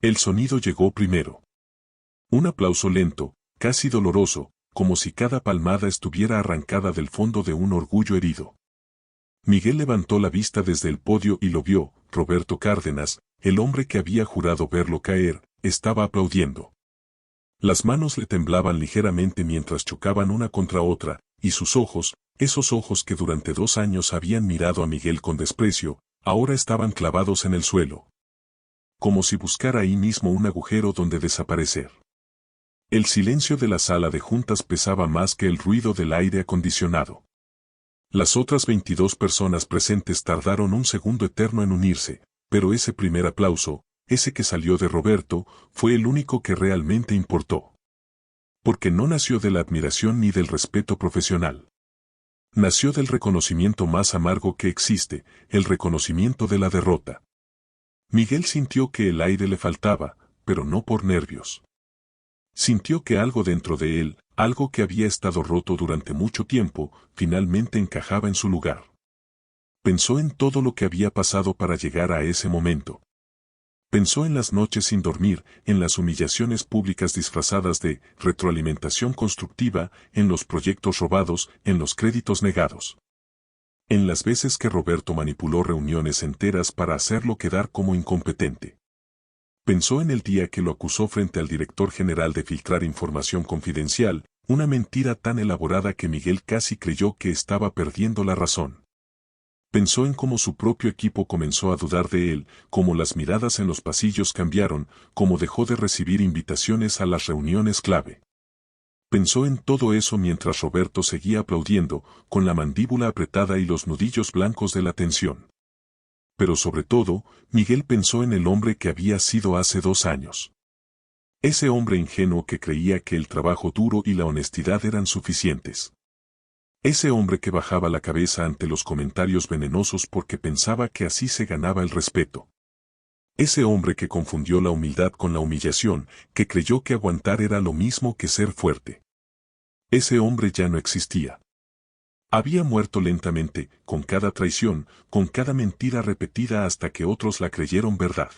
El sonido llegó primero. Un aplauso lento, casi doloroso, como si cada palmada estuviera arrancada del fondo de un orgullo herido. Miguel levantó la vista desde el podio y lo vio. Roberto Cárdenas, el hombre que había jurado verlo caer, estaba aplaudiendo. Las manos le temblaban ligeramente mientras chocaban una contra otra, y sus ojos, esos ojos que durante 2 años habían mirado a Miguel con desprecio, ahora estaban clavados en el suelo. Como si buscara ahí mismo un agujero donde desaparecer. El silencio de la sala de juntas pesaba más que el ruido del aire acondicionado. Las otras 22 personas presentes tardaron un segundo eterno en unirse, pero ese primer aplauso, ese que salió de Roberto, fue el único que realmente importó. Porque no nació de la admiración ni del respeto profesional. Nació del reconocimiento más amargo que existe, el reconocimiento de la derrota. Miguel sintió que el aire le faltaba, pero no por nervios. Sintió que algo dentro de él, algo que había estado roto durante mucho tiempo, finalmente encajaba en su lugar. Pensó en todo lo que había pasado para llegar a ese momento. Pensó en las noches sin dormir, en las humillaciones públicas disfrazadas de retroalimentación constructiva, en los proyectos robados, en los créditos negados. En las veces que Roberto manipuló reuniones enteras para hacerlo quedar como incompetente. Pensó en el día que lo acusó frente al director general de filtrar información confidencial, una mentira tan elaborada que Miguel casi creyó que estaba perdiendo la razón. Pensó en cómo su propio equipo comenzó a dudar de él, cómo las miradas en los pasillos cambiaron, cómo dejó de recibir invitaciones a las reuniones clave. Pensó en todo eso mientras Roberto seguía aplaudiendo, con la mandíbula apretada y los nudillos blancos de la tensión. Pero sobre todo, Miguel pensó en el hombre que había sido hace 2 años. Ese hombre ingenuo que creía que el trabajo duro y la honestidad eran suficientes. Ese hombre que bajaba la cabeza ante los comentarios venenosos porque pensaba que así se ganaba el respeto. Ese hombre que confundió la humildad con la humillación, que creyó que aguantar era lo mismo que ser fuerte. Ese hombre ya no existía. Había muerto lentamente, con cada traición, con cada mentira repetida hasta que otros la creyeron verdad.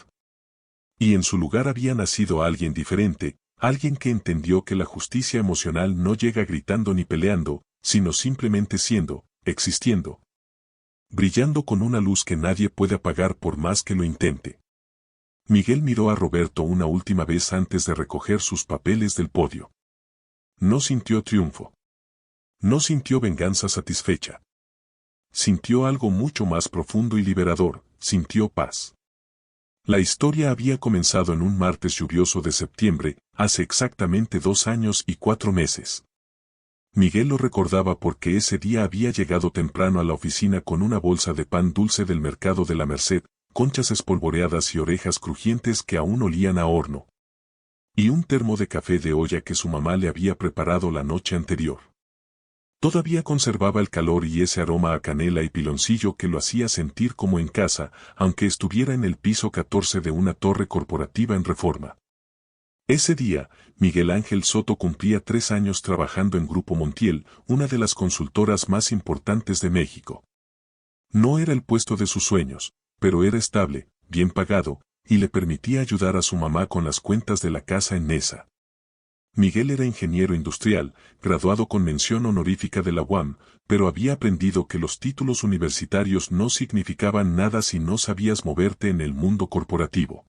Y en su lugar había nacido alguien diferente, alguien que entendió que la justicia emocional no llega gritando ni peleando, sino simplemente siendo, existiendo. Brillando con una luz que nadie puede apagar por más que lo intente. Miguel miró a Roberto una última vez antes de recoger sus papeles del podio. No sintió triunfo. No sintió venganza satisfecha. Sintió algo mucho más profundo y liberador, sintió paz. La historia había comenzado en un martes lluvioso de septiembre, hace exactamente 2 años y 4 meses. Miguel lo recordaba porque ese día había llegado temprano a la oficina con una bolsa de pan dulce del mercado de la Merced, conchas espolvoreadas y orejas crujientes que aún olían a horno. Y un termo de café de olla que su mamá le había preparado la noche anterior. Todavía conservaba el calor y ese aroma a canela y piloncillo que lo hacía sentir como en casa, aunque estuviera en el piso 14 de una torre corporativa en Reforma. Ese día, Miguel Ángel Soto cumplía 3 años trabajando en Grupo Montiel, una de las consultoras más importantes de México. No era el puesto de sus sueños, pero era estable, bien pagado, y le permitía ayudar a su mamá con las cuentas de la casa en Nesa. Miguel era ingeniero industrial, graduado con mención honorífica de la UAM, pero había aprendido que los títulos universitarios no significaban nada si no sabías moverte en el mundo corporativo.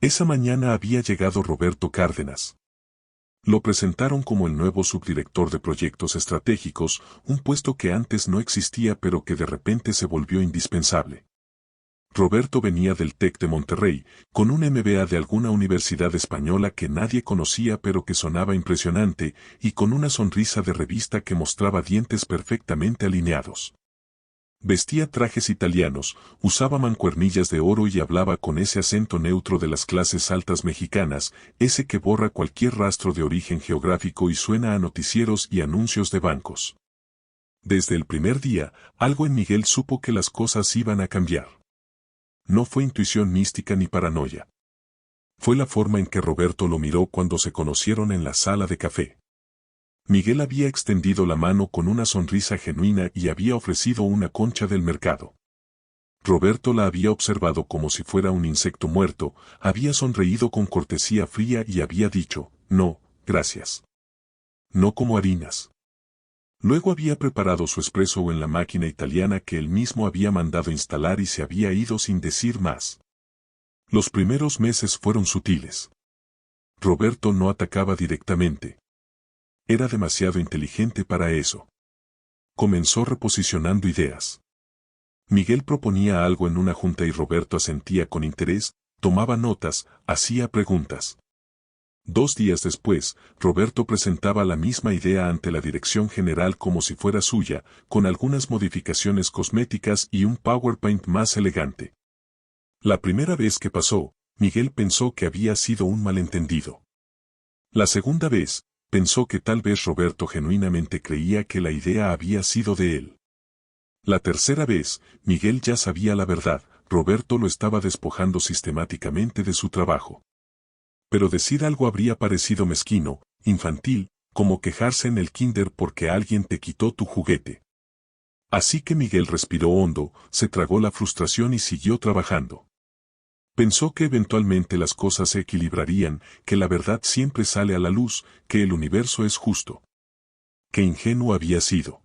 Esa mañana había llegado Roberto Cárdenas. Lo presentaron como el nuevo subdirector de proyectos estratégicos, un puesto que antes no existía pero que de repente se volvió indispensable. Roberto venía del TEC de Monterrey, con un MBA de alguna universidad española que nadie conocía pero que sonaba impresionante, y con una sonrisa de revista que mostraba dientes perfectamente alineados. Vestía trajes italianos, usaba mancuernillas de oro y hablaba con ese acento neutro de las clases altas mexicanas, ese que borra cualquier rastro de origen geográfico y suena a noticieros y anuncios de bancos. Desde el primer día, algo en Miguel supo que las cosas iban a cambiar. No fue intuición mística ni paranoia. Fue la forma en que Roberto lo miró cuando se conocieron en la sala de café. Miguel había extendido la mano con una sonrisa genuina y había ofrecido una concha del mercado. Roberto la había observado como si fuera un insecto muerto, había sonreído con cortesía fría y había dicho, no, gracias. No como harinas. Luego había preparado su espresso en la máquina italiana que él mismo había mandado instalar y se había ido sin decir más. Los primeros meses fueron sutiles. Roberto no atacaba directamente. Era demasiado inteligente para eso. Comenzó reposicionando ideas. Miguel proponía algo en una junta y Roberto asentía con interés, tomaba notas, hacía preguntas. 2 días después, Roberto presentaba la misma idea ante la dirección general como si fuera suya, con algunas modificaciones cosméticas y un PowerPoint más elegante. La primera vez que pasó, Miguel pensó que había sido un malentendido. La segunda vez, pensó que tal vez Roberto genuinamente creía que la idea había sido de él. La tercera vez, Miguel ya sabía la verdad, Roberto lo estaba despojando sistemáticamente de su trabajo. Pero decir algo habría parecido mezquino, infantil, como quejarse en el kinder porque alguien te quitó tu juguete. Así que Miguel respiró hondo, se tragó la frustración y siguió trabajando. Pensó que eventualmente las cosas se equilibrarían, que la verdad siempre sale a la luz, que el universo es justo. Qué ingenuo había sido.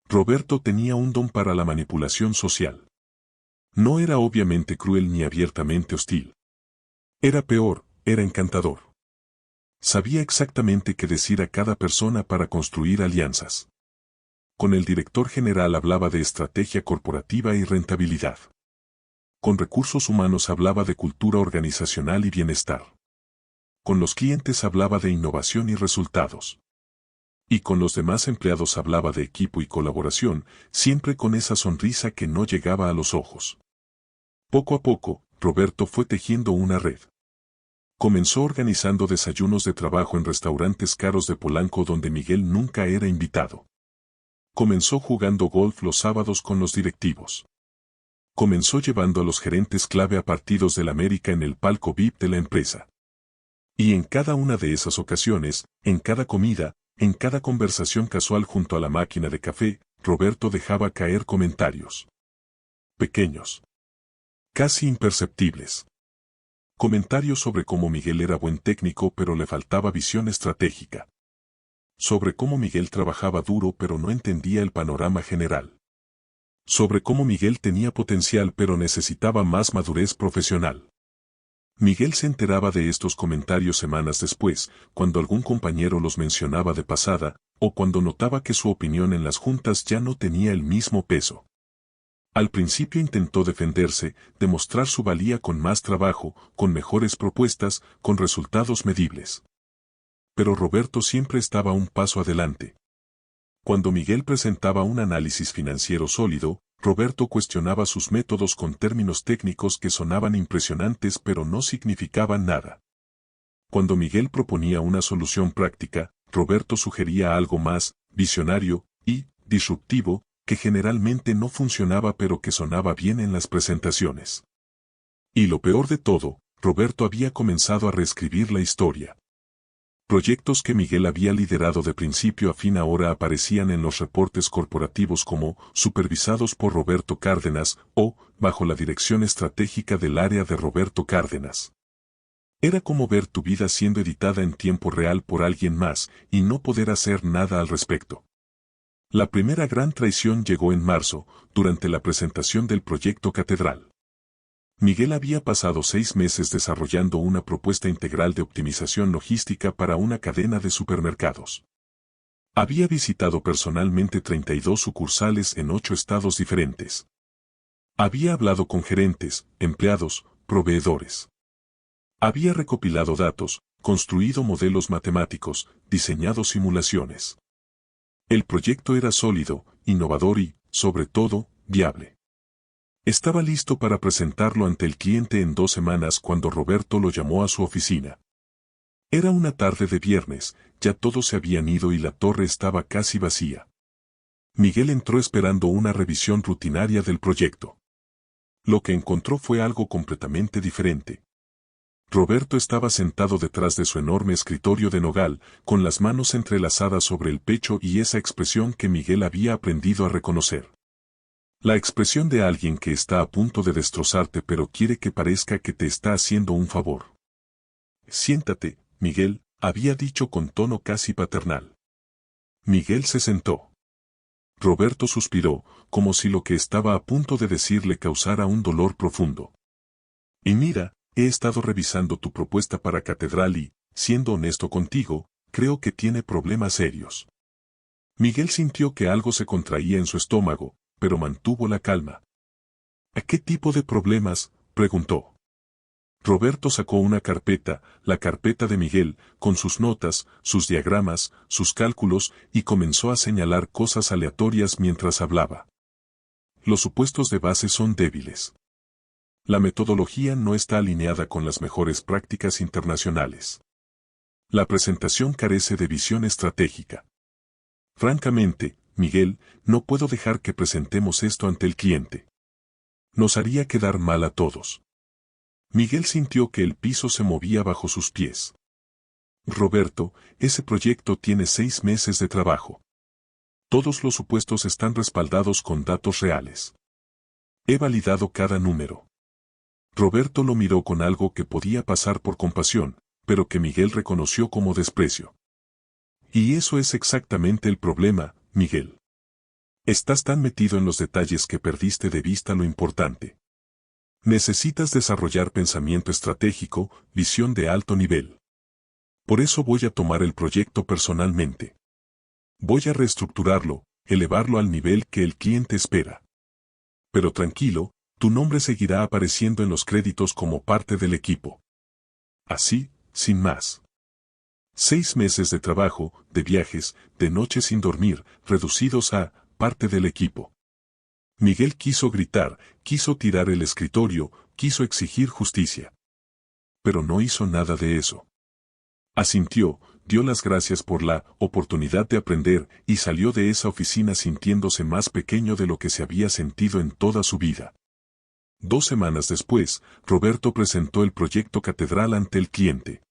Roberto tenía un don para la manipulación social. No era obviamente cruel ni abiertamente hostil. Era peor, era encantador. Sabía exactamente qué decir a cada persona para construir alianzas. Con el director general hablaba de estrategia corporativa y rentabilidad. Con recursos humanos hablaba de cultura organizacional y bienestar. Con los clientes hablaba de innovación y resultados. Y con los demás empleados hablaba de equipo y colaboración, siempre con esa sonrisa que no llegaba a los ojos. Poco a poco, Roberto fue tejiendo una red. Comenzó organizando desayunos de trabajo en restaurantes caros de Polanco donde Miguel nunca era invitado. Comenzó jugando golf los sábados con los directivos. Comenzó llevando a los gerentes clave a partidos del América en el palco VIP de la empresa. Y en cada una de esas ocasiones, en cada comida, en cada conversación casual junto a la máquina de café, Roberto dejaba caer comentarios. Pequeños. Casi imperceptibles. Comentarios sobre cómo Miguel era buen técnico pero le faltaba visión estratégica. Sobre cómo Miguel trabajaba duro pero no entendía el panorama general. Sobre cómo Miguel tenía potencial pero necesitaba más madurez profesional. Miguel se enteraba de estos comentarios semanas después, cuando algún compañero los mencionaba de pasada, o cuando notaba que su opinión en las juntas ya no tenía el mismo peso. Al principio intentó defenderse, demostrar su valía con más trabajo, con mejores propuestas, con resultados medibles. Pero Roberto siempre estaba un paso adelante. Cuando Miguel presentaba un análisis financiero sólido, Roberto cuestionaba sus métodos con términos técnicos que sonaban impresionantes pero no significaban nada. Cuando Miguel proponía una solución práctica, Roberto sugería algo más, visionario y disruptivo, que generalmente no funcionaba pero que sonaba bien en las presentaciones. Y lo peor de todo, Roberto había comenzado a reescribir la historia. Proyectos que Miguel había liderado de principio a fin ahora aparecían en los reportes corporativos como supervisados por Roberto Cárdenas o bajo la dirección estratégica del área de Roberto Cárdenas. Era como ver tu vida siendo editada en tiempo real por alguien más y no poder hacer nada al respecto. La primera gran traición llegó en marzo, durante la presentación del proyecto Catedral. Miguel había pasado 6 meses desarrollando una propuesta integral de optimización logística para una cadena de supermercados. Había visitado personalmente 32 sucursales en 8 estados diferentes. Había hablado con gerentes, empleados, proveedores. Había recopilado datos, construido modelos matemáticos, diseñado simulaciones. El proyecto era sólido, innovador y, sobre todo, viable. Estaba listo para presentarlo ante el cliente en 2 semanas cuando Roberto lo llamó a su oficina. Era una tarde de viernes, ya todos se habían ido y la torre estaba casi vacía. Miguel entró esperando una revisión rutinaria del proyecto. Lo que encontró fue algo completamente diferente. Roberto estaba sentado detrás de su enorme escritorio de nogal, con las manos entrelazadas sobre el pecho y esa expresión que Miguel había aprendido a reconocer. La expresión de alguien que está a punto de destrozarte pero quiere que parezca que te está haciendo un favor. Siéntate, Miguel, había dicho con tono casi paternal. Miguel se sentó. Roberto suspiró, como si lo que estaba a punto de decir le causara un dolor profundo. Y mira, he estado revisando tu propuesta para catedral y, siendo honesto contigo, creo que tiene problemas serios. Miguel sintió que algo se contraía en su estómago, pero mantuvo la calma. ¿A qué tipo de problemas?, preguntó. Roberto sacó una carpeta, la carpeta de Miguel, con sus notas, sus diagramas, sus cálculos, y comenzó a señalar cosas aleatorias mientras hablaba. Los supuestos de base son débiles. La metodología no está alineada con las mejores prácticas internacionales. La presentación carece de visión estratégica. Francamente, Miguel, no puedo dejar que presentemos esto ante el cliente. Nos haría quedar mal a todos. Miguel sintió que el piso se movía bajo sus pies. Roberto, ese proyecto tiene 6 meses de trabajo. Todos los supuestos están respaldados con datos reales. He validado cada número. Roberto lo miró con algo que podía pasar por compasión, pero que Miguel reconoció como desprecio. Y eso es exactamente el problema, Miguel. Estás tan metido en los detalles que perdiste de vista lo importante. Necesitas desarrollar pensamiento estratégico, visión de alto nivel. Por eso voy a tomar el proyecto personalmente. Voy a reestructurarlo, elevarlo al nivel que el cliente espera. Pero tranquilo, tu nombre seguirá apareciendo en los créditos como parte del equipo. Así, sin más. 6 meses de trabajo, de viajes, de noches sin dormir, reducidos a parte del equipo. Miguel quiso gritar, quiso tirar el escritorio, quiso exigir justicia. Pero no hizo nada de eso. Asintió, dio las gracias por la oportunidad de aprender y salió de esa oficina sintiéndose más pequeño de lo que se había sentido en toda su vida. 2 semanas después, Roberto presentó el proyecto catedral ante el cliente.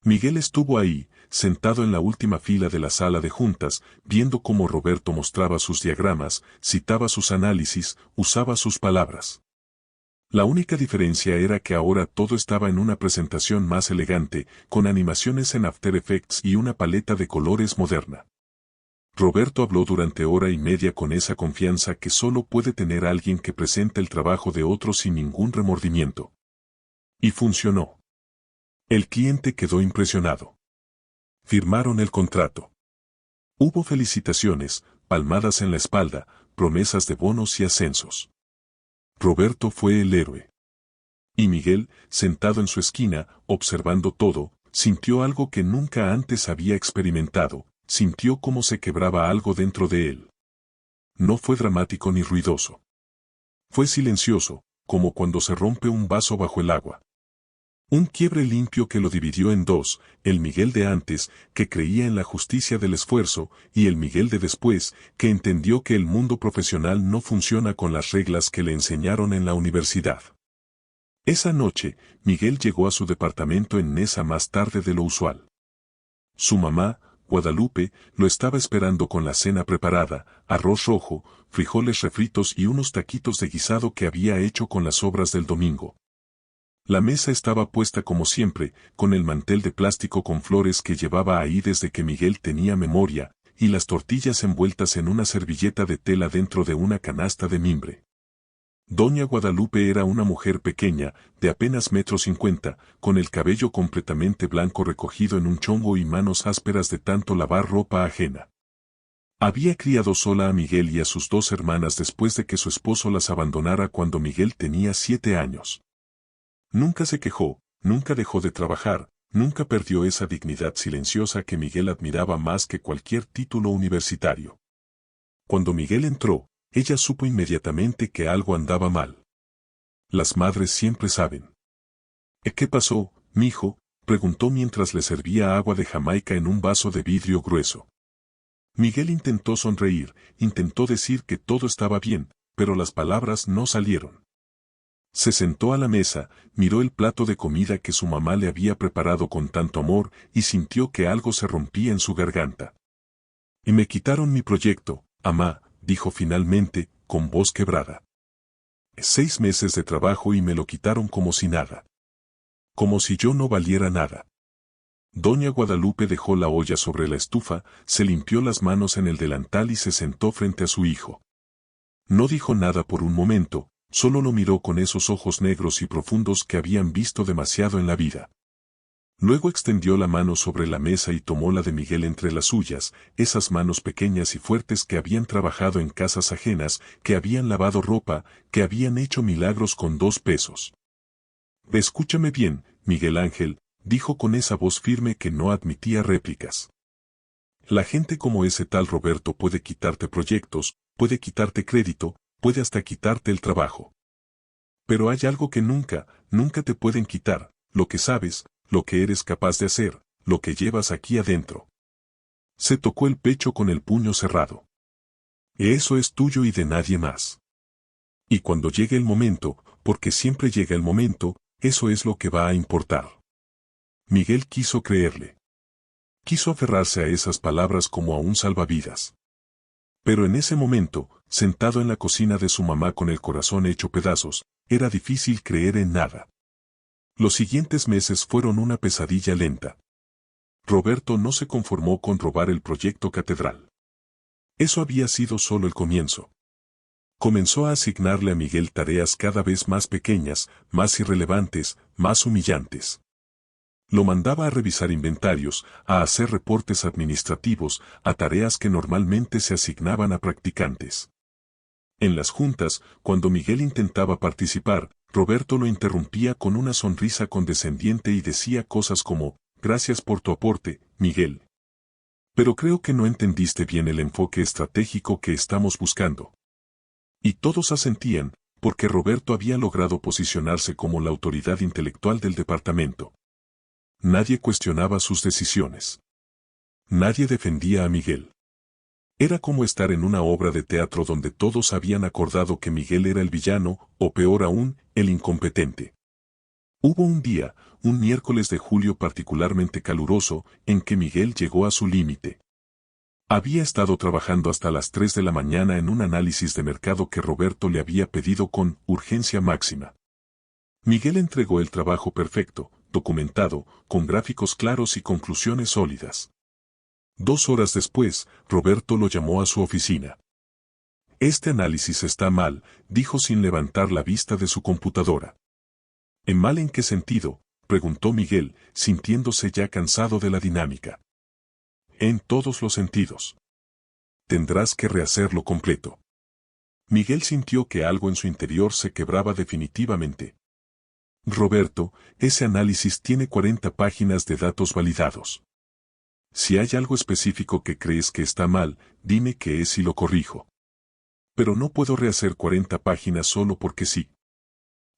Miguel estuvo ahí, sentado en la última fila de la sala de juntas, viendo cómo Roberto mostraba sus diagramas, citaba sus análisis, usaba sus palabras. La única diferencia era que ahora todo estaba en una presentación más elegante, con animaciones en After Effects y una paleta de colores moderna. Roberto habló durante 1 hora y media con esa confianza que solo puede tener alguien que presenta el trabajo de otros sin ningún remordimiento. Y funcionó. El cliente quedó impresionado. Firmaron el contrato. Hubo felicitaciones, palmadas en la espalda, promesas de bonos y ascensos. Roberto fue el héroe. Y Miguel, sentado en su esquina, observando todo, sintió algo que nunca antes había experimentado, sintió cómo se quebraba algo dentro de él. No fue dramático ni ruidoso. Fue silencioso, como cuando se rompe un vaso bajo el agua. Un quiebre limpio que lo dividió en dos, el Miguel de antes, que creía en la justicia del esfuerzo, y el Miguel de después, que entendió que el mundo profesional no funciona con las reglas que le enseñaron en la universidad. Esa noche, Miguel llegó a su departamento en Nesa más tarde de lo usual. Su mamá, Guadalupe, lo estaba esperando con la cena preparada, arroz rojo, frijoles refritos y unos taquitos de guisado que había hecho con las sobras del domingo. La mesa estaba puesta como siempre, con el mantel de plástico con flores que llevaba ahí desde que Miguel tenía memoria, y las tortillas envueltas en una servilleta de tela dentro de una canasta de mimbre. Doña Guadalupe era una mujer pequeña, de apenas 1,50 m, con el cabello completamente blanco recogido en un chongo y manos ásperas de tanto lavar ropa ajena. Había criado sola a Miguel y a sus 2 hermanas después de que su esposo las abandonara cuando Miguel tenía 7 años. Nunca se quejó, nunca dejó de trabajar, nunca perdió esa dignidad silenciosa que Miguel admiraba más que cualquier título universitario. Cuando Miguel entró, ella supo inmediatamente que algo andaba mal. Las madres siempre saben. ¿Qué pasó, mijo?, preguntó mientras le servía agua de Jamaica en un vaso de vidrio grueso. Miguel intentó sonreír, intentó decir que todo estaba bien, pero las palabras no salieron. Se sentó a la mesa, miró el plato de comida que su mamá le había preparado con tanto amor y sintió que algo se rompía en su garganta. Y me quitaron mi proyecto, amá, dijo finalmente, con voz quebrada. 6 meses de trabajo y me lo quitaron como si nada. Como si yo no valiera nada. Doña Guadalupe dejó la olla sobre la estufa, se limpió las manos en el delantal y se sentó frente a su hijo. No dijo nada por un momento, solo lo miró con esos ojos negros y profundos que habían visto demasiado en la vida. Luego extendió la mano sobre la mesa y tomó la de Miguel entre las suyas, esas manos pequeñas y fuertes que habían trabajado en casas ajenas, que habían lavado ropa, que habían hecho milagros con 2 pesos. Escúchame bien, Miguel Ángel, dijo con esa voz firme que no admitía réplicas. La gente como ese tal Roberto puede quitarte proyectos, puede quitarte crédito, puede hasta quitarte el trabajo. Pero hay algo que nunca te pueden quitar, lo que sabes, lo que eres capaz de hacer, lo que llevas aquí adentro. Se tocó el pecho con el puño cerrado. Eso es tuyo y de nadie más. Y cuando llegue el momento, porque siempre llega el momento, eso es lo que va a importar. Miguel quiso creerle. Quiso aferrarse a esas palabras como a un salvavidas. Pero en ese momento, sentado en la cocina de su mamá con el corazón hecho pedazos, era difícil creer en nada. Los siguientes meses fueron una pesadilla lenta. Roberto no se conformó con robar el proyecto catedral. Eso había sido solo el comienzo. Comenzó a asignarle a Miguel tareas cada vez más pequeñas, más irrelevantes, más humillantes. Lo mandaba a revisar inventarios, a hacer reportes administrativos, a tareas que normalmente se asignaban a practicantes. En las juntas, cuando Miguel intentaba participar, Roberto lo interrumpía con una sonrisa condescendiente y decía cosas como, gracias por tu aporte, Miguel. Pero creo que no entendiste bien el enfoque estratégico que estamos buscando. Y todos asentían, porque Roberto había logrado posicionarse como la autoridad intelectual del departamento. Nadie cuestionaba sus decisiones. Nadie defendía a Miguel. Era como estar en una obra de teatro donde todos habían acordado que Miguel era el villano, o peor aún, el incompetente. Hubo un día, un miércoles de julio particularmente caluroso, en que Miguel llegó a su límite. Había estado trabajando hasta las 3 de la mañana en un análisis de mercado que Roberto le había pedido con urgencia máxima. Miguel entregó el trabajo perfecto, documentado, con gráficos claros y conclusiones sólidas. 2 horas después, Roberto lo llamó a su oficina. Este análisis está mal, dijo sin levantar la vista de su computadora. ¿En mal en qué sentido?, preguntó Miguel, sintiéndose ya cansado de la dinámica. En todos los sentidos. Tendrás que rehacerlo completo. Miguel sintió que algo en su interior se quebraba definitivamente. Roberto, ese análisis tiene 40 páginas de datos validados. Si hay algo específico que crees que está mal, dime qué es y lo corrijo. Pero no puedo rehacer 40 páginas solo porque sí.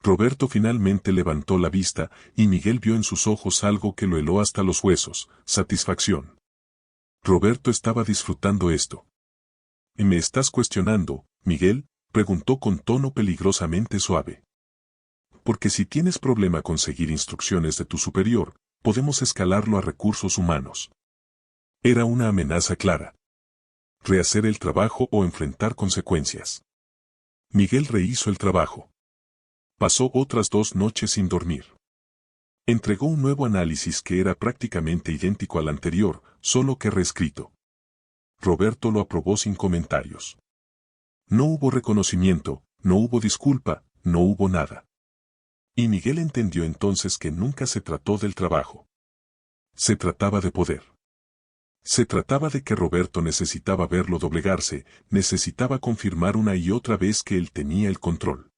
Roberto finalmente levantó la vista, y Miguel vio en sus ojos algo que lo heló hasta los huesos, satisfacción. Roberto estaba disfrutando esto. ¿Me estás cuestionando, Miguel?, preguntó con tono peligrosamente suave. Porque si tienes problema con seguir instrucciones de tu superior, podemos escalarlo a recursos humanos. Era una amenaza clara. Rehacer el trabajo o enfrentar consecuencias. Miguel rehizo el trabajo. Pasó otras 2 noches sin dormir. Entregó un nuevo análisis que era prácticamente idéntico al anterior, solo que reescrito. Roberto lo aprobó sin comentarios. No hubo reconocimiento, no hubo disculpa, no hubo nada. Y Miguel entendió entonces que nunca se trató del trabajo. Se trataba de poder. Se trataba de que Roberto necesitaba verlo doblegarse, necesitaba confirmar una y otra vez que él tenía el control.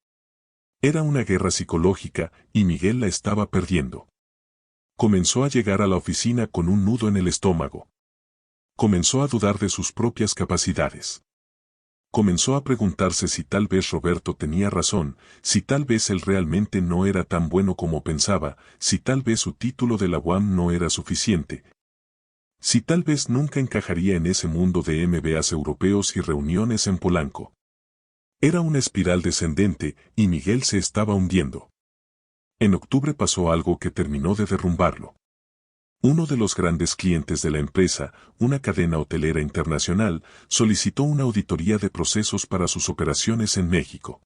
Era una guerra psicológica, y Miguel la estaba perdiendo. Comenzó a llegar a la oficina con un nudo en el estómago. Comenzó a dudar de sus propias capacidades. Comenzó a preguntarse si tal vez Roberto tenía razón, si tal vez él realmente no era tan bueno como pensaba, si tal vez su título de la UAM no era suficiente. Si tal vez nunca encajaría en ese mundo de MBAs europeos y reuniones en Polanco. Era una espiral descendente, y Miguel se estaba hundiendo. En octubre pasó algo que terminó de derrumbarlo. Uno de los grandes clientes de la empresa, una cadena hotelera internacional, solicitó una auditoría de procesos para sus operaciones en México.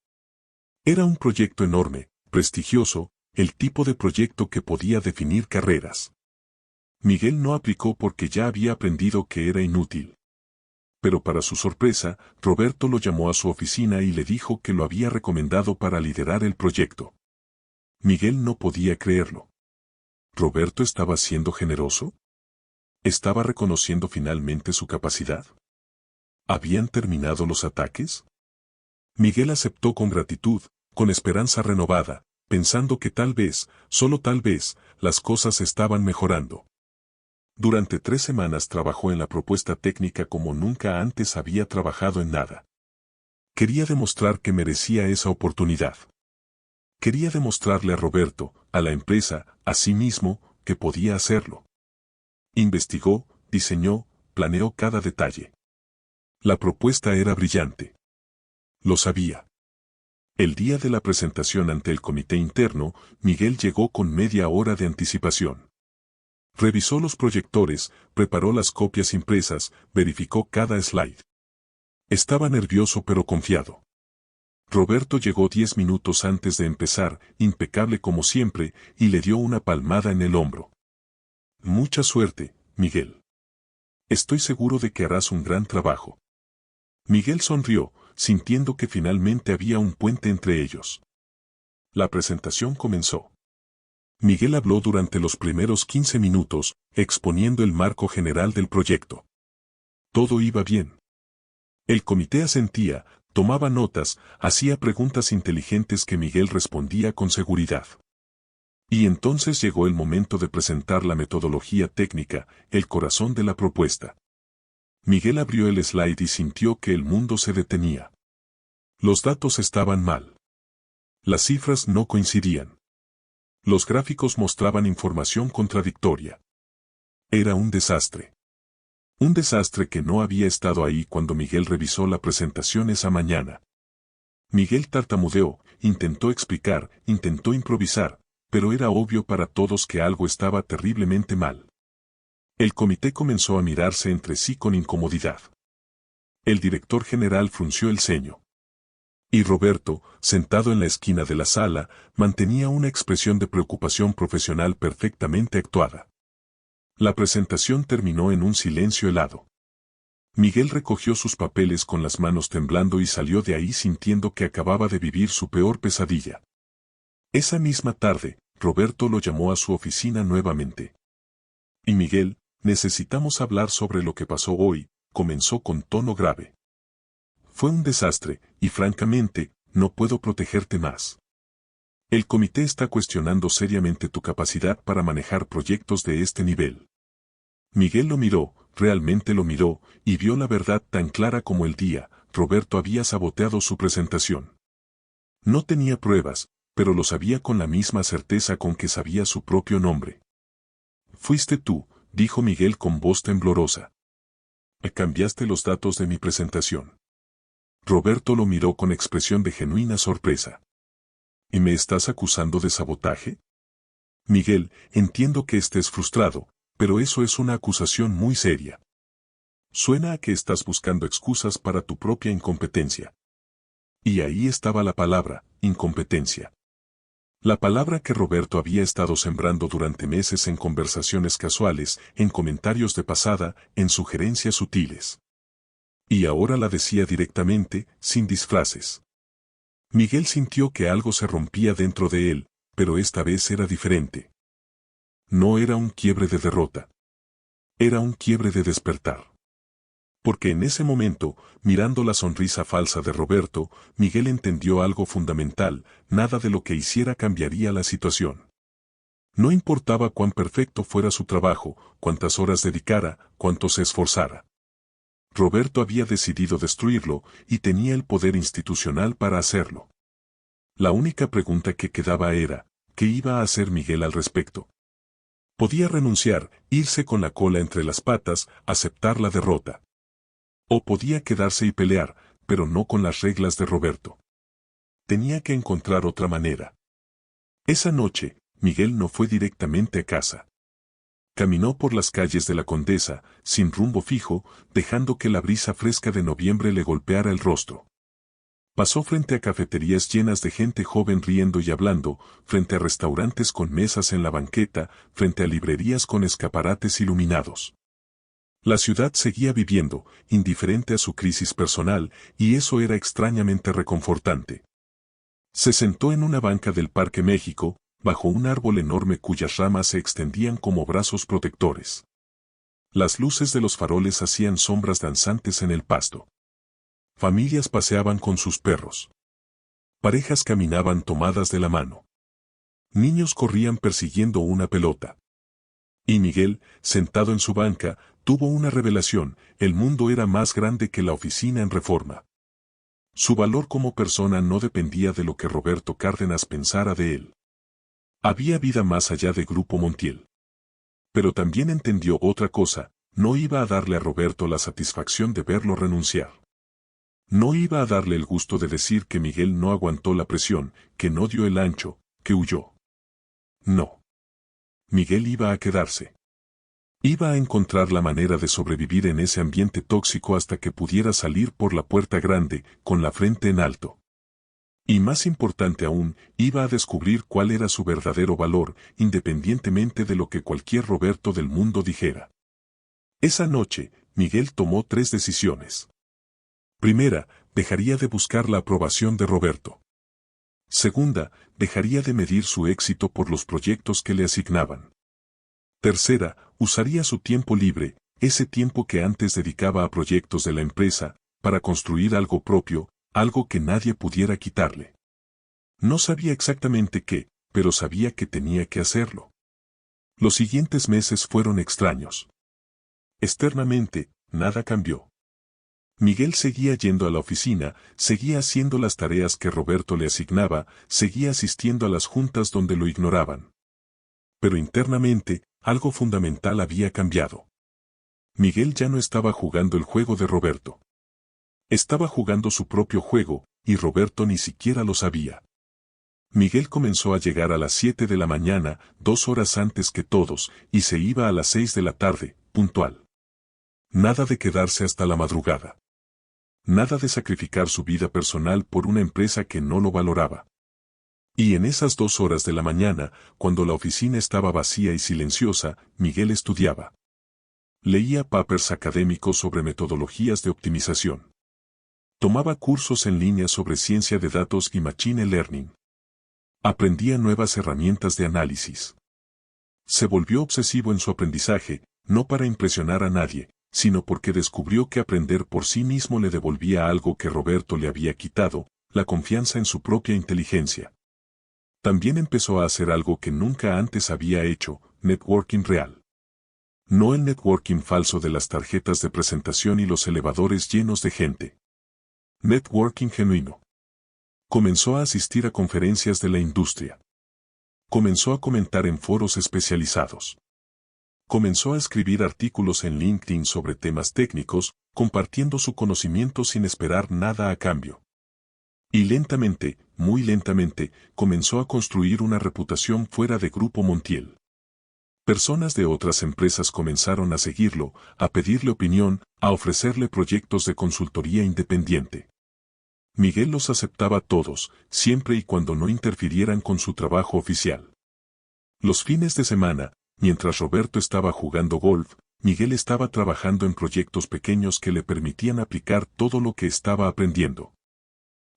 Era un proyecto enorme, prestigioso, el tipo de proyecto que podía definir carreras. Miguel no aplicó porque ya había aprendido que era inútil. Pero para su sorpresa, Roberto lo llamó a su oficina y le dijo que lo había recomendado para liderar el proyecto. Miguel no podía creerlo. ¿Roberto estaba siendo generoso? ¿Estaba reconociendo finalmente su capacidad? ¿Habían terminado los ataques? Miguel aceptó con gratitud, con esperanza renovada, pensando que tal vez, solo tal vez, las cosas estaban mejorando. Durante 3 semanas trabajó en la propuesta técnica como nunca antes había trabajado en nada. Quería demostrar que merecía esa oportunidad. Quería demostrarle a Roberto, a la empresa, a sí mismo, que podía hacerlo. Investigó, diseñó, planeó cada detalle. La propuesta era brillante. Lo sabía. El día de la presentación ante el comité interno, Miguel llegó con media hora de anticipación. Revisó los proyectores, preparó las copias impresas, verificó cada slide. Estaba nervioso pero confiado. Roberto llegó 10 minutos antes de empezar, impecable como siempre, y le dio una palmada en el hombro. Mucha suerte, Miguel. Estoy seguro de que harás un gran trabajo. Miguel sonrió, sintiendo que finalmente había un puente entre ellos. La presentación comenzó. Miguel habló durante los primeros 15 minutos, exponiendo el marco general del proyecto. Todo iba bien. El comité asentía, tomaba notas, hacía preguntas inteligentes que Miguel respondía con seguridad. Y entonces llegó el momento de presentar la metodología técnica, el corazón de la propuesta. Miguel abrió el slide y sintió que el mundo se detenía. Los datos estaban mal. Las cifras no coincidían. Los gráficos mostraban información contradictoria. Era un desastre. Un desastre que no había estado ahí cuando Miguel revisó la presentación esa mañana. Miguel tartamudeó, intentó explicar, intentó improvisar, pero era obvio para todos que algo estaba terriblemente mal. El comité comenzó a mirarse entre sí con incomodidad. El director general frunció el ceño. Y Roberto, sentado en la esquina de la sala, mantenía una expresión de preocupación profesional perfectamente actuada. La presentación terminó en un silencio helado. Miguel recogió sus papeles con las manos temblando y salió de ahí sintiendo que acababa de vivir su peor pesadilla. Esa misma tarde, Roberto lo llamó a su oficina nuevamente. Y Miguel, necesitamos hablar sobre lo que pasó hoy, comenzó con tono grave. Fue un desastre, y francamente, no puedo protegerte más. El comité está cuestionando seriamente tu capacidad para manejar proyectos de este nivel. Miguel lo miró, realmente lo miró, y vio la verdad tan clara como el día. Roberto había saboteado su presentación. No tenía pruebas, pero lo sabía con la misma certeza con que sabía su propio nombre. Fuiste tú, dijo Miguel con voz temblorosa. Cambiaste los datos de mi presentación. Roberto lo miró con expresión de genuina sorpresa. ¿Y me estás acusando de sabotaje? Miguel, entiendo que estés frustrado, pero eso es una acusación muy seria. Suena a que estás buscando excusas para tu propia incompetencia. Y ahí estaba la palabra, incompetencia. La palabra que Roberto había estado sembrando durante meses en conversaciones casuales, en comentarios de pasada, en sugerencias sutiles. Y ahora la decía directamente, sin disfraces. Miguel sintió que algo se rompía dentro de él, pero esta vez era diferente. No era un quiebre de derrota. Era un quiebre de despertar. Porque en ese momento, mirando la sonrisa falsa de Roberto, Miguel entendió algo fundamental, nada de lo que hiciera cambiaría la situación. No importaba cuán perfecto fuera su trabajo, cuántas horas dedicara, cuánto se esforzara. Roberto había decidido destruirlo, y tenía el poder institucional para hacerlo. La única pregunta que quedaba era, ¿qué iba a hacer Miguel al respecto? Podía renunciar, irse con la cola entre las patas, aceptar la derrota. O podía quedarse y pelear, pero no con las reglas de Roberto. Tenía que encontrar otra manera. Esa noche, Miguel no fue directamente a casa. Caminó por las calles de la Condesa, sin rumbo fijo, dejando que la brisa fresca de noviembre le golpeara el rostro. Pasó frente a cafeterías llenas de gente joven riendo y hablando, frente a restaurantes con mesas en la banqueta, frente a librerías con escaparates iluminados. La ciudad seguía viviendo, indiferente a su crisis personal, y eso era extrañamente reconfortante. Se sentó en una banca del Parque México, bajo un árbol enorme cuyas ramas se extendían como brazos protectores. Las luces de los faroles hacían sombras danzantes en el pasto. Familias paseaban con sus perros. Parejas caminaban tomadas de la mano. Niños corrían persiguiendo una pelota. Y Miguel, sentado en su banca, tuvo una revelación: el mundo era más grande que la oficina en Reforma. Su valor como persona no dependía de lo que Roberto Cárdenas pensara de él. Había vida más allá de Grupo Montiel. Pero también entendió otra cosa: no iba a darle a Roberto la satisfacción de verlo renunciar. No iba a darle el gusto de decir que Miguel no aguantó la presión, que no dio el ancho, que huyó. No. Miguel iba a quedarse. Iba a encontrar la manera de sobrevivir en ese ambiente tóxico hasta que pudiera salir por la puerta grande, con la frente en alto. Y más importante aún, iba a descubrir cuál era su verdadero valor, independientemente de lo que cualquier Roberto del mundo dijera. Esa noche, Miguel tomó 3 decisiones. Primera, dejaría de buscar la aprobación de Roberto. Segunda, dejaría de medir su éxito por los proyectos que le asignaban. Tercera, usaría su tiempo libre, ese tiempo que antes dedicaba a proyectos de la empresa, para construir algo propio, algo que nadie pudiera quitarle. No sabía exactamente qué, pero sabía que tenía que hacerlo. Los siguientes meses fueron extraños. Externamente, nada cambió. Miguel seguía yendo a la oficina, seguía haciendo las tareas que Roberto le asignaba, seguía asistiendo a las juntas donde lo ignoraban. Pero internamente, algo fundamental había cambiado. Miguel ya no estaba jugando el juego de Roberto. Estaba jugando su propio juego, y Roberto ni siquiera lo sabía. Miguel comenzó a llegar a las 7 de la mañana, 2 horas antes que todos, y se iba a las 6 de la tarde, puntual. Nada de quedarse hasta la madrugada. Nada de sacrificar su vida personal por una empresa que no lo valoraba. Y en esas 2 horas de la mañana, cuando la oficina estaba vacía y silenciosa, Miguel estudiaba. Leía papers académicos sobre metodologías de optimización. Tomaba cursos en línea sobre ciencia de datos y machine learning. Aprendía nuevas herramientas de análisis. Se volvió obsesivo en su aprendizaje, no para impresionar a nadie, sino porque descubrió que aprender por sí mismo le devolvía algo que Roberto le había quitado: la confianza en su propia inteligencia. También empezó a hacer algo que nunca antes había hecho: networking real. No el networking falso de las tarjetas de presentación y los elevadores llenos de gente. Networking genuino. Comenzó a asistir a conferencias de la industria. Comenzó a comentar en foros especializados. Comenzó a escribir artículos en LinkedIn sobre temas técnicos, compartiendo su conocimiento sin esperar nada a cambio. Y lentamente, muy lentamente, comenzó a construir una reputación fuera de Grupo Montiel. Personas de otras empresas comenzaron a seguirlo, a pedirle opinión, a ofrecerle proyectos de consultoría independiente. Miguel los aceptaba todos, siempre y cuando no interfirieran con su trabajo oficial. Los fines de semana, mientras Roberto estaba jugando golf, Miguel estaba trabajando en proyectos pequeños que le permitían aplicar todo lo que estaba aprendiendo.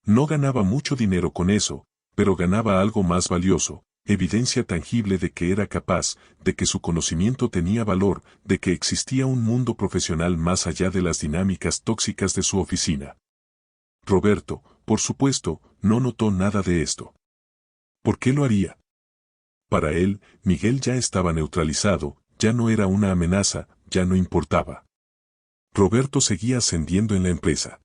No ganaba mucho dinero con eso, pero ganaba algo más valioso: evidencia tangible de que era capaz, de que su conocimiento tenía valor, de que existía un mundo profesional más allá de las dinámicas tóxicas de su oficina. Roberto, por supuesto, no notó nada de esto. ¿Por qué lo haría? Para él, Miguel ya estaba neutralizado, ya no era una amenaza, ya no importaba. Roberto seguía ascendiendo en la empresa.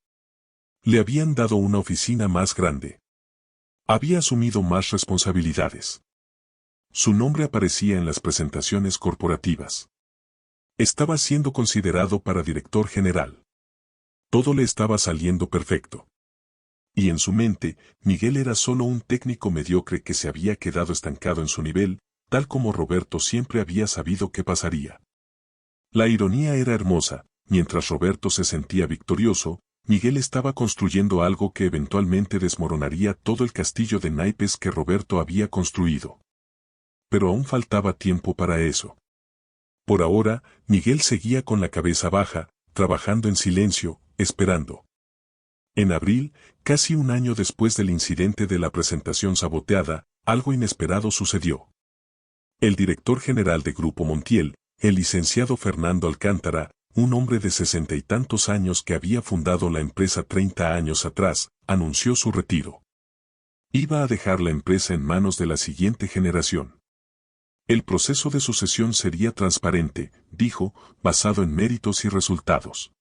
Le habían dado una oficina más grande. Había asumido más responsabilidades. Su nombre aparecía en las presentaciones corporativas. Estaba siendo considerado para director general. Todo le estaba saliendo perfecto. Y en su mente, Miguel era solo un técnico mediocre que se había quedado estancado en su nivel, tal como Roberto siempre había sabido que pasaría. La ironía era hermosa. Mientras Roberto se sentía victorioso, Miguel estaba construyendo algo que eventualmente desmoronaría todo el castillo de naipes que Roberto había construido. Pero aún faltaba tiempo para eso. Por ahora, Miguel seguía con la cabeza baja, trabajando en silencio, esperando. En abril, casi un año después del incidente de la presentación saboteada, algo inesperado sucedió. El director general de Grupo Montiel, el licenciado Fernando Alcántara, un hombre de 60 y tantos años que había fundado la empresa 30 años atrás, anunció su retiro. Iba a dejar la empresa en manos de la siguiente generación. El proceso de sucesión sería transparente, dijo, basado en méritos y resultados.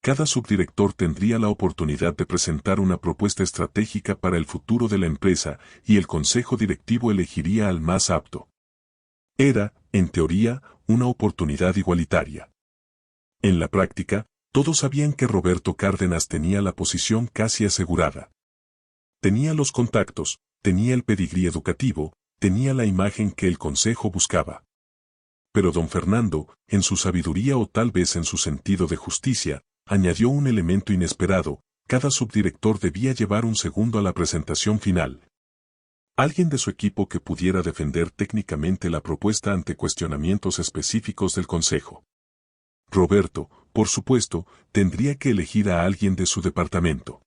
Cada subdirector tendría la oportunidad de presentar una propuesta estratégica para el futuro de la empresa y el consejo directivo elegiría al más apto. Era, en teoría, una oportunidad igualitaria. En la práctica, todos sabían que Roberto Cárdenas tenía la posición casi asegurada. Tenía los contactos, tenía el pedigrí educativo, tenía la imagen que el consejo buscaba. Pero don Fernando, en su sabiduría o tal vez en su sentido de justicia, añadió un elemento inesperado: cada subdirector debía llevar un segundo a la presentación final. Alguien de su equipo que pudiera defender técnicamente la propuesta ante cuestionamientos específicos del consejo. Roberto, por supuesto, tendría que elegir a alguien de su departamento.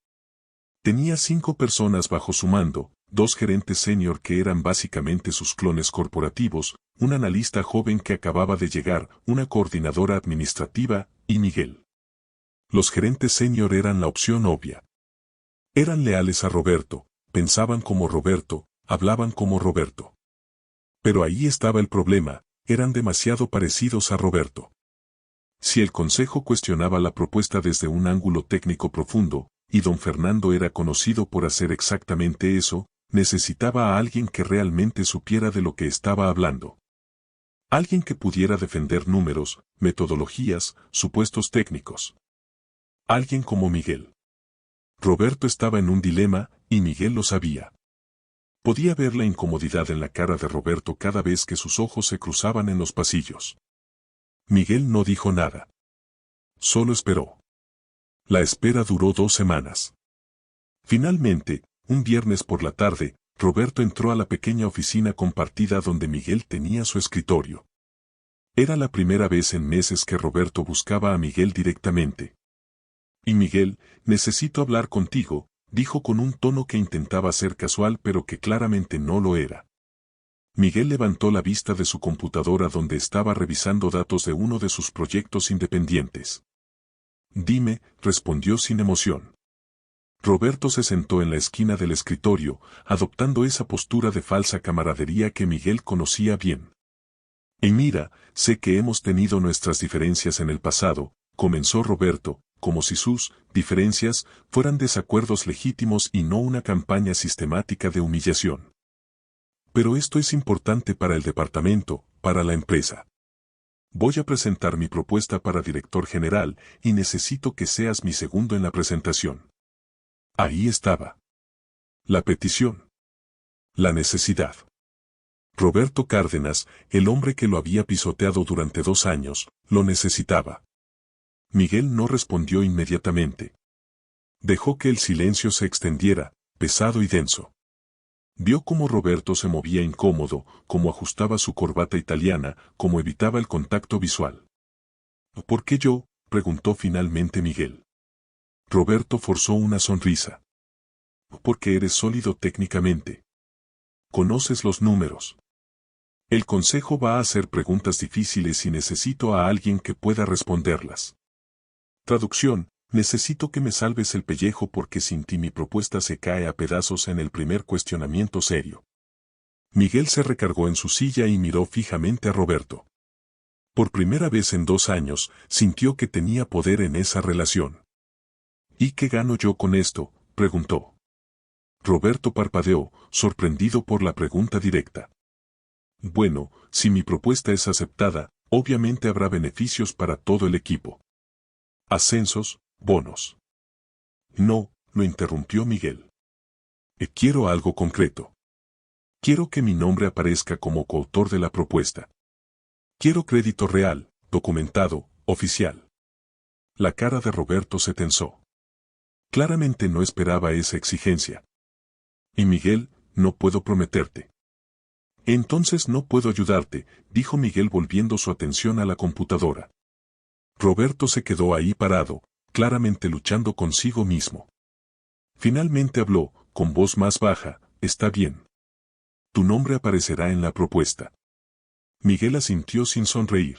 Tenía 5 personas bajo su mando, 2 gerentes senior que eran básicamente sus clones corporativos, un analista joven que acababa de llegar, una coordinadora administrativa, y Miguel. Los gerentes senior eran la opción obvia. Eran leales a Roberto, pensaban como Roberto, hablaban como Roberto. Pero ahí estaba el problema, eran demasiado parecidos a Roberto. Si el consejo cuestionaba la propuesta desde un ángulo técnico profundo, y don Fernando era conocido por hacer exactamente eso, necesitaba a alguien que realmente supiera de lo que estaba hablando. Alguien que pudiera defender números, metodologías, supuestos técnicos. Alguien como Miguel. Roberto estaba en un dilema, y Miguel lo sabía. Podía ver la incomodidad en la cara de Roberto cada vez que sus ojos se cruzaban en los pasillos. Miguel no dijo nada. Solo esperó. La espera duró 2 semanas. Finalmente, un viernes por la tarde, Roberto entró a la pequeña oficina compartida donde Miguel tenía su escritorio. Era la primera vez en meses que Roberto buscaba a Miguel directamente. Y Miguel, necesito hablar contigo, dijo con un tono que intentaba ser casual pero que claramente no lo era. Miguel levantó la vista de su computadora donde estaba revisando datos de uno de sus proyectos independientes. Dime, respondió sin emoción. Roberto se sentó en la esquina del escritorio, adoptando esa postura de falsa camaradería que Miguel conocía bien. Y mira, sé que hemos tenido nuestras diferencias en el pasado, comenzó Roberto, como si sus diferencias fueran desacuerdos legítimos y no una campaña sistemática de humillación. Pero esto es importante para el departamento, para la empresa. Voy a presentar mi propuesta para director general y necesito que seas mi segundo en la presentación. Ahí estaba. La petición. La necesidad. Roberto Cárdenas, el hombre que lo había pisoteado durante 2 años, lo necesitaba. Miguel no respondió inmediatamente. Dejó que el silencio se extendiera, pesado y denso. Vio cómo Roberto se movía incómodo, cómo ajustaba su corbata italiana, cómo evitaba el contacto visual. ¿Por qué yo?, preguntó finalmente Miguel. Roberto forzó una sonrisa. Porque eres sólido técnicamente. Conoces los números. El consejo va a hacer preguntas difíciles y necesito a alguien que pueda responderlas. Traducción: necesito que me salves el pellejo porque sin ti mi propuesta se cae a pedazos en el primer cuestionamiento serio. Miguel se recargó en su silla y miró fijamente a Roberto. Por primera vez en 2 años, sintió que tenía poder en esa relación. ¿Y qué gano yo con esto?, preguntó. Roberto parpadeó, sorprendido por la pregunta directa. Bueno, si mi propuesta es aceptada, obviamente habrá beneficios para todo el equipo. Ascensos, bonos. No, lo interrumpió Miguel. Quiero algo concreto. Quiero que mi nombre aparezca como coautor de la propuesta. Quiero crédito real, documentado, oficial. La cara de Roberto se tensó. Claramente no esperaba esa exigencia. Y Miguel, no puedo prometerte. Entonces no puedo ayudarte, dijo Miguel volviendo su atención a la computadora. Roberto se quedó ahí parado, claramente luchando consigo mismo. Finalmente habló, con voz más baja, está bien. Tu nombre aparecerá en la propuesta. Miguel asintió sin sonreír.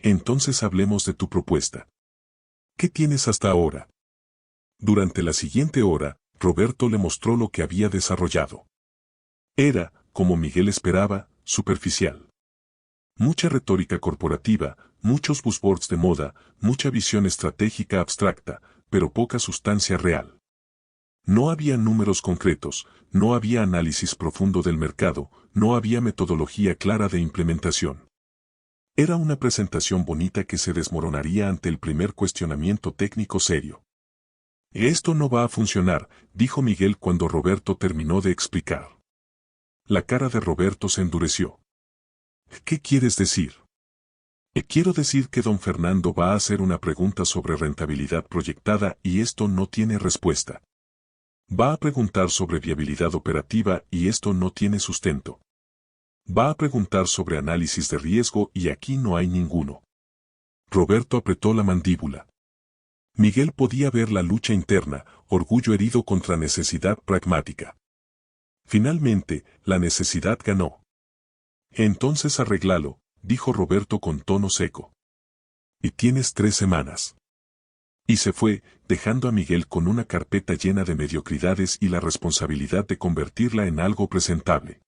Entonces hablemos de tu propuesta. ¿Qué tienes hasta ahora? Durante la siguiente hora, Roberto le mostró lo que había desarrollado. Era, como Miguel esperaba, superficial. Mucha retórica corporativa, muchos buzzwords de moda, mucha visión estratégica abstracta, pero poca sustancia real. No había números concretos, no había análisis profundo del mercado, no había metodología clara de implementación. Era una presentación bonita que se desmoronaría ante el primer cuestionamiento técnico serio. Esto no va a funcionar, dijo Miguel cuando Roberto terminó de explicar. La cara de Roberto se endureció. ¿Qué quieres decir? Quiero decir que don Fernando va a hacer una pregunta sobre rentabilidad proyectada y esto no tiene respuesta. Va a preguntar sobre viabilidad operativa y esto no tiene sustento. Va a preguntar sobre análisis de riesgo y aquí no hay ninguno. Roberto apretó la mandíbula. Miguel podía ver la lucha interna, orgullo herido contra necesidad pragmática. Finalmente, la necesidad ganó. Entonces arréglalo, dijo Roberto con tono seco. Y tienes 3 semanas. Y se fue, dejando a Miguel con una carpeta llena de mediocridades y la responsabilidad de convertirla en algo presentable.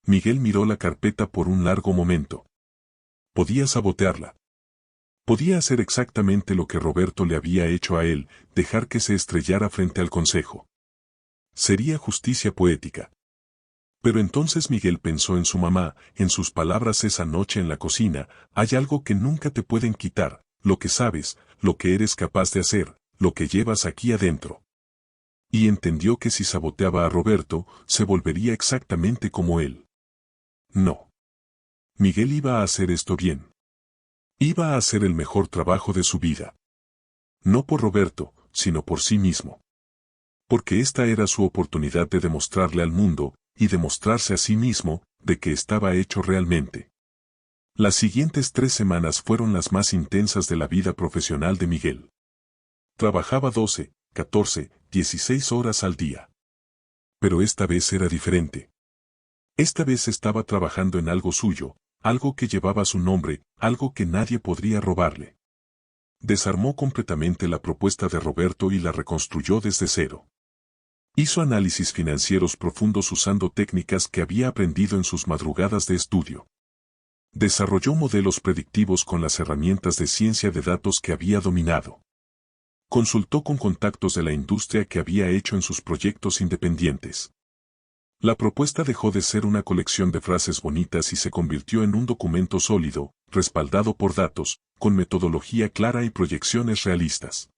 Miguel miró la carpeta por un largo momento. Podía sabotearla. Podía hacer exactamente lo que Roberto le había hecho a él, dejar que se estrellara frente al consejo. Sería justicia poética. Pero entonces Miguel pensó en su mamá, en sus palabras esa noche en la cocina, hay algo que nunca te pueden quitar, lo que sabes, lo que eres capaz de hacer, lo que llevas aquí adentro. Y entendió que si saboteaba a Roberto, se volvería exactamente como él. No. Miguel iba a hacer esto bien. Iba a hacer el mejor trabajo de su vida. No por Roberto, sino por sí mismo. Porque esta era su oportunidad de demostrarle al mundo, y demostrarse a sí mismo, de que estaba hecho realmente. Las siguientes 3 semanas fueron las más intensas de la vida profesional de Miguel. Trabajaba 12, 14, 16 horas al día. Pero esta vez era diferente. Esta vez estaba trabajando en algo suyo, algo que llevaba su nombre, algo que nadie podría robarle. Desarmó completamente la propuesta de Roberto y la reconstruyó desde cero. Hizo análisis financieros profundos usando técnicas que había aprendido en sus madrugadas de estudio. Desarrolló modelos predictivos con las herramientas de ciencia de datos que había dominado. Consultó con contactos de la industria que había hecho en sus proyectos independientes. La propuesta dejó de ser una colección de frases bonitas y se convirtió en un documento sólido, respaldado por datos, con metodología clara y proyecciones realistas.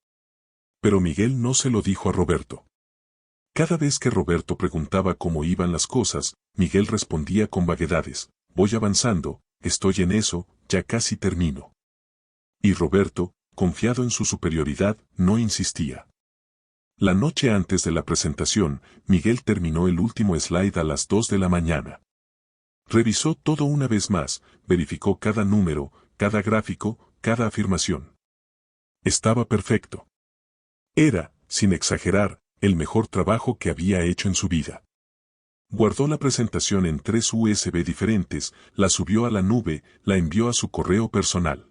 Pero Miguel no se lo dijo a Roberto. Cada vez que Roberto preguntaba cómo iban las cosas, Miguel respondía con vaguedades, voy avanzando, estoy en eso, ya casi termino. Y Roberto, confiado en su superioridad, no insistía. La noche antes de la presentación, Miguel terminó el último slide a las 2 de la mañana. Revisó todo una vez más, verificó cada número, cada gráfico, cada afirmación. Estaba perfecto. Era, sin exagerar, el mejor trabajo que había hecho en su vida. Guardó la presentación en 3 USB diferentes, la subió a la nube, la envió a su correo personal.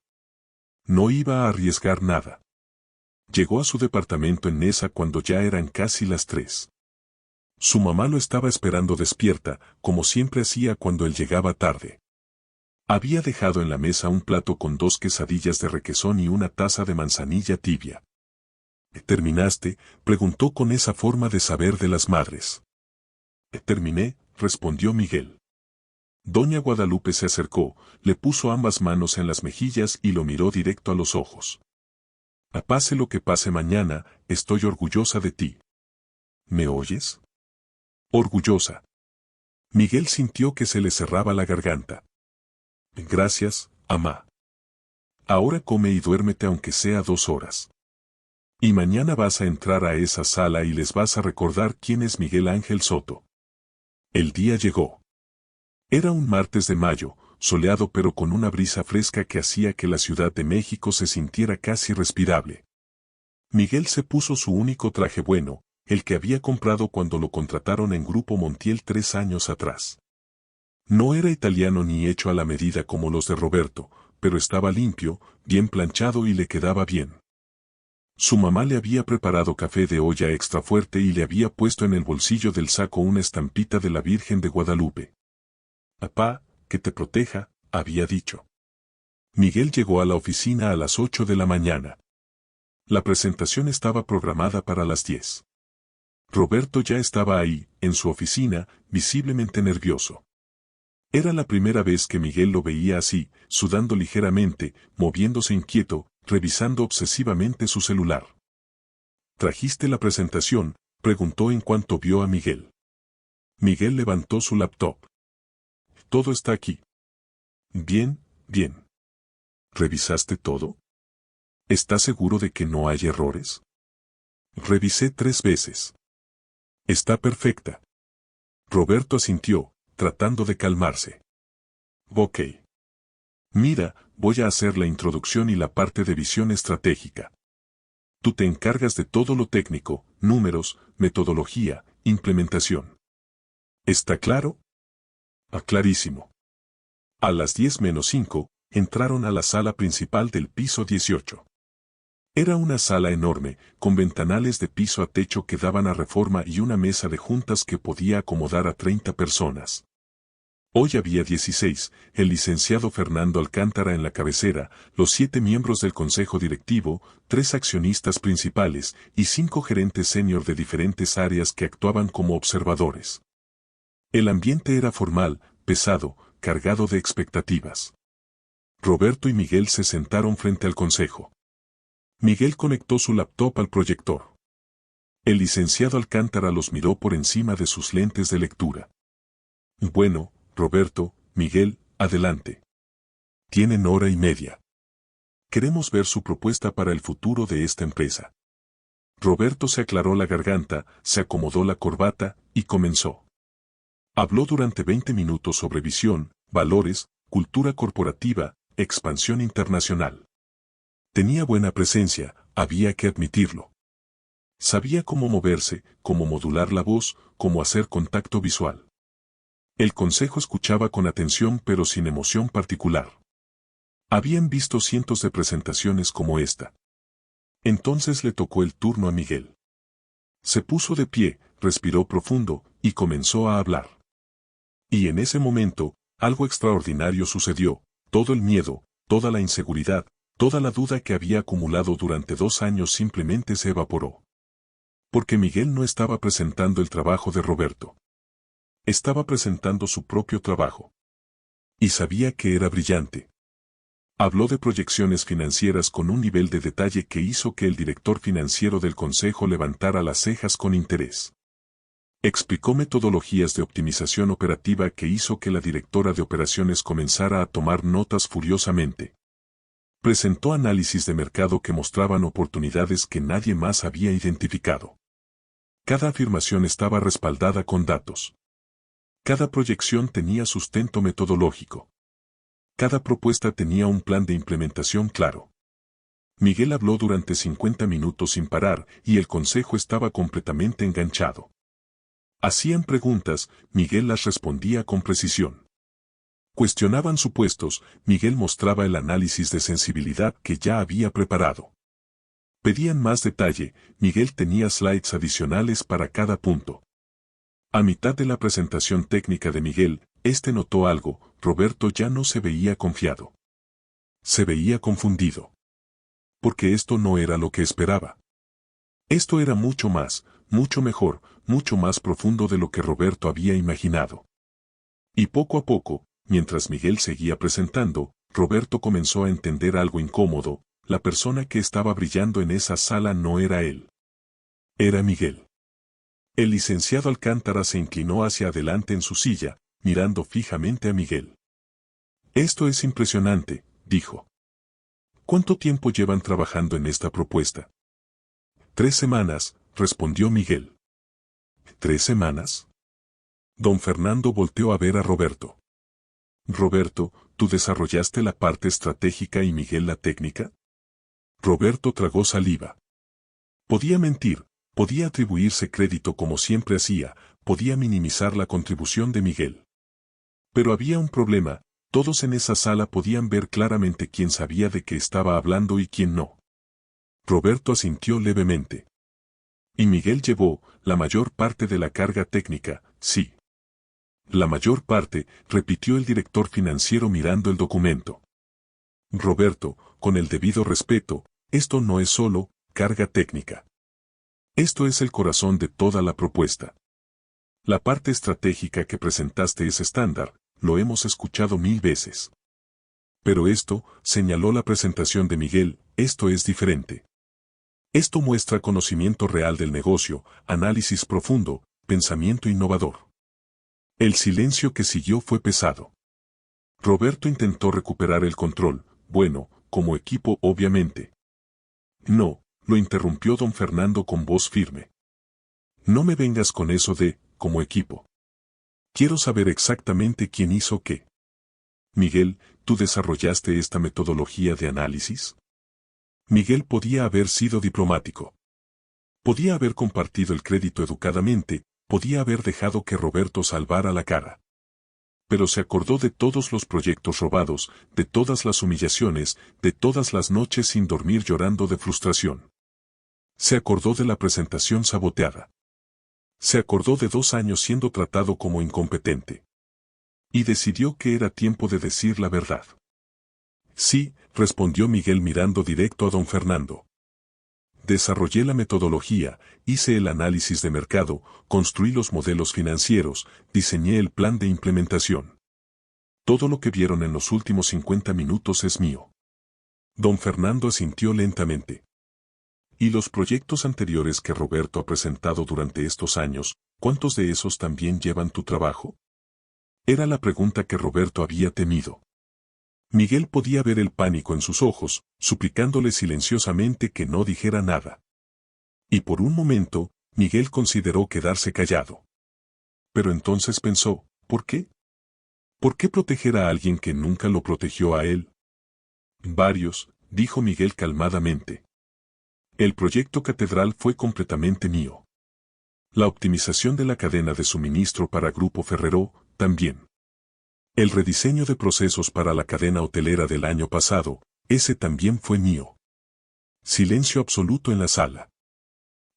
No iba a arriesgar nada. Llegó a su departamento en Nesa cuando ya eran casi las 3. Su mamá lo estaba esperando despierta, como siempre hacía cuando él llegaba tarde. Había dejado en la mesa un plato con 2 quesadillas de requesón y una taza de manzanilla tibia. ¿Terminaste?, preguntó con esa forma de saber de las madres. Terminé, respondió Miguel. Doña Guadalupe se acercó, le puso ambas manos en las mejillas y lo miró directo a los ojos. Pase lo que pase mañana, estoy orgullosa de ti. ¿Me oyes? Orgullosa. Miguel sintió que se le cerraba la garganta. Gracias, amá. Ahora come y duérmete aunque sea 2 horas. Y mañana vas a entrar a esa sala y les vas a recordar quién es Miguel Ángel Soto. El día llegó. Era un martes de mayo, soleado pero con una brisa fresca que hacía que la Ciudad de México se sintiera casi respirable. Miguel se puso su único traje bueno, el que había comprado cuando lo contrataron en Grupo Montiel 3 años atrás. No era italiano ni hecho a la medida como los de Roberto, pero estaba limpio, bien planchado y le quedaba bien. Su mamá le había preparado café de olla extra fuerte y le había puesto en el bolsillo del saco una estampita de la Virgen de Guadalupe. «Papá, que te proteja», había dicho. Miguel llegó a la oficina a las 8 de la mañana. La presentación estaba programada para las 10. Roberto ya estaba ahí, en su oficina, visiblemente nervioso. Era la primera vez que Miguel lo veía así, sudando ligeramente, moviéndose inquieto, revisando obsesivamente su celular. ¿Trajiste la presentación?, preguntó en cuanto vio a Miguel. Miguel levantó su laptop. Todo está aquí. Bien, bien. ¿Revisaste todo? ¿Estás seguro de que no hay errores? Revisé 3 veces. Está perfecta. Roberto asintió, tratando de calmarse. Ok. Mira, voy a hacer la introducción y la parte de visión estratégica. Tú te encargas de todo lo técnico, números, metodología, implementación. ¿Está claro? Clarísimo. A las 10:05, entraron a la sala principal del piso 18. Era una sala enorme, con ventanales de piso a techo que daban a Reforma y una mesa de juntas que podía acomodar a 30 personas. Hoy había 16, el licenciado Fernando Alcántara en la cabecera, los 7 miembros del consejo directivo, 3 accionistas principales y 5 gerentes senior de diferentes áreas que actuaban como observadores. El ambiente era formal, pesado, cargado de expectativas. Roberto y Miguel se sentaron frente al consejo. Miguel conectó su laptop al proyector. El licenciado Alcántara los miró por encima de sus lentes de lectura. Bueno, Roberto, Miguel, adelante. Tienen 1:30. Queremos ver su propuesta para el futuro de esta empresa. Roberto se aclaró la garganta, se acomodó la corbata, y comenzó. Habló durante 20 minutos sobre visión, valores, cultura corporativa, expansión internacional. Tenía buena presencia, había que admitirlo. Sabía cómo moverse, cómo modular la voz, cómo hacer contacto visual. El consejo escuchaba con atención pero sin emoción particular. Habían visto cientos de presentaciones como esta. Entonces le tocó el turno a Miguel. Se puso de pie, respiró profundo, y comenzó a hablar. Y en ese momento, algo extraordinario sucedió, todo el miedo, toda la inseguridad, toda la duda que había acumulado durante 2 años simplemente se evaporó. Porque Miguel no estaba presentando el trabajo de Roberto. Estaba presentando su propio trabajo. Y sabía que era brillante. Habló de proyecciones financieras con un nivel de detalle que hizo que el director financiero del consejo levantara las cejas con interés. Explicó metodologías de optimización operativa que hizo que la directora de operaciones comenzara a tomar notas furiosamente. Presentó análisis de mercado que mostraban oportunidades que nadie más había identificado. Cada afirmación estaba respaldada con datos. Cada proyección tenía sustento metodológico. Cada propuesta tenía un plan de implementación claro. Miguel habló durante 50 minutos sin parar y el consejo estaba completamente enganchado. Hacían preguntas, Miguel las respondía con precisión. Cuestionaban supuestos, Miguel mostraba el análisis de sensibilidad que ya había preparado. Pedían más detalle, Miguel tenía slides adicionales para cada punto. A mitad de la presentación técnica de Miguel, notó algo, Roberto ya no se veía confiado. Se veía confundido. Porque esto no era lo que esperaba. Esto era mucho más, mucho mejor, mucho más profundo de lo que Roberto había imaginado. Y poco a poco, mientras Miguel seguía presentando, Roberto comenzó a entender algo incómodo, la persona que estaba brillando en esa sala no era él. Era Miguel. El licenciado Alcántara se inclinó hacia adelante en su silla, mirando fijamente a Miguel. Esto es impresionante, dijo. ¿Cuánto tiempo llevan trabajando en esta propuesta? 3 semanas, respondió Miguel. ¿3 semanas? Don Fernando volteó a ver a Roberto. Roberto, ¿tú desarrollaste la parte estratégica y Miguel la técnica? Roberto tragó saliva. Podía mentir, podía atribuirse crédito como siempre hacía, podía minimizar la contribución de Miguel. Pero había un problema, todos en esa sala podían ver claramente quién sabía de qué estaba hablando y quién no. Roberto asintió levemente. Y Miguel llevó la mayor parte de la carga técnica, sí. La mayor parte, repitió el director financiero mirando el documento. Roberto, con el debido respeto, esto no es solo carga técnica. Esto es el corazón de toda la propuesta. La parte estratégica que presentaste es estándar, lo hemos escuchado 1000 veces. Pero esto, señaló la presentación de Miguel, esto es diferente. Esto muestra conocimiento real del negocio, análisis profundo, pensamiento innovador. El silencio que siguió fue pesado. Roberto intentó recuperar el control, bueno, como equipo obviamente. No, lo interrumpió don Fernando con voz firme. No me vengas con eso de, como equipo. Quiero saber exactamente quién hizo qué. Miguel, ¿tú desarrollaste esta metodología de análisis? Miguel podía haber sido diplomático. Podía haber compartido el crédito educadamente, podía haber dejado que Roberto salvara la cara. Pero se acordó de todos los proyectos robados, de todas las humillaciones, de todas las noches sin dormir llorando de frustración. Se acordó de la presentación saboteada. Se acordó de 2 años siendo tratado como incompetente. Y decidió que era tiempo de decir la verdad. Sí, respondió Miguel mirando directo a don Fernando. Desarrollé la metodología, hice el análisis de mercado, construí los modelos financieros, diseñé el plan de implementación. Todo lo que vieron en los últimos 50 minutos es mío. Don Fernando asintió lentamente. ¿Y los proyectos anteriores que Roberto ha presentado durante estos años, cuántos de esos también llevan tu trabajo? Era la pregunta que Roberto había temido. Miguel podía ver el pánico en sus ojos, suplicándole silenciosamente que no dijera nada. Y por un momento, Miguel consideró quedarse callado. Pero entonces pensó, ¿por qué? ¿Por qué proteger a alguien que nunca lo protegió a él? Varios, dijo Miguel calmadamente. El proyecto Catedral fue completamente mío. La optimización de la cadena de suministro para Grupo Ferrero, también. El rediseño de procesos para la cadena hotelera del año pasado, ese también fue mío. Silencio absoluto en la sala.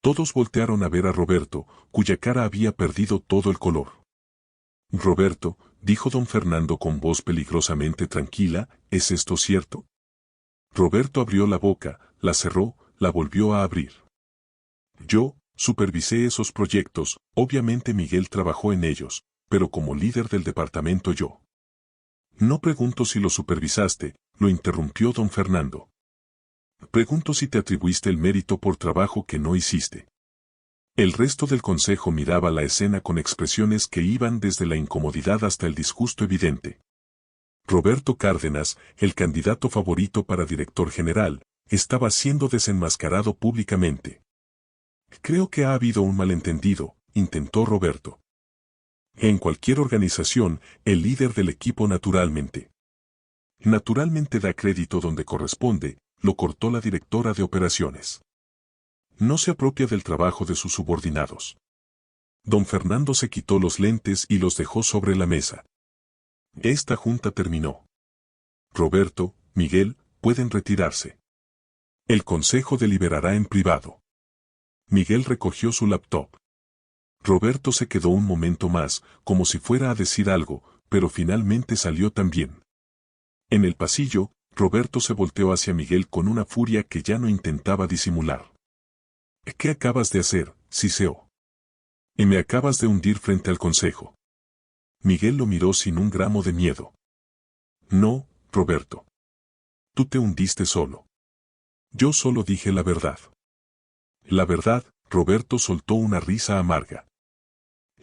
Todos voltearon a ver a Roberto, cuya cara había perdido todo el color. Roberto, dijo don Fernando con voz peligrosamente tranquila, ¿es esto cierto? Roberto abrió la boca, la cerró, la volvió a abrir. Yo, supervisé esos proyectos, obviamente Miguel trabajó en ellos, pero como líder del departamento yo. No pregunto si lo supervisaste, lo interrumpió don Fernando. Pregunto si te atribuiste el mérito por trabajo que no hiciste. El resto del consejo miraba la escena con expresiones que iban desde la incomodidad hasta el disgusto evidente. Roberto Cárdenas, el candidato favorito para director general, estaba siendo desenmascarado públicamente. Creo que ha habido un malentendido, intentó Roberto. En cualquier organización, el líder del equipo naturalmente da crédito donde corresponde, lo cortó la directora de operaciones. No se apropia del trabajo de sus subordinados. Don Fernando se quitó los lentes y los dejó sobre la mesa. Esta junta terminó. Roberto, Miguel, pueden retirarse. El consejo deliberará en privado. Miguel recogió su laptop. Roberto se quedó un momento más, como si fuera a decir algo, pero finalmente salió también. En el pasillo, Roberto se volteó hacia Miguel con una furia que ya no intentaba disimular. ¿Qué acabas de hacer, siseó? Y me acabas de hundir frente al consejo. Miguel lo miró sin un gramo de miedo. No, Roberto. Tú te hundiste solo. Yo solo dije la verdad. La verdad, Roberto soltó una risa amarga.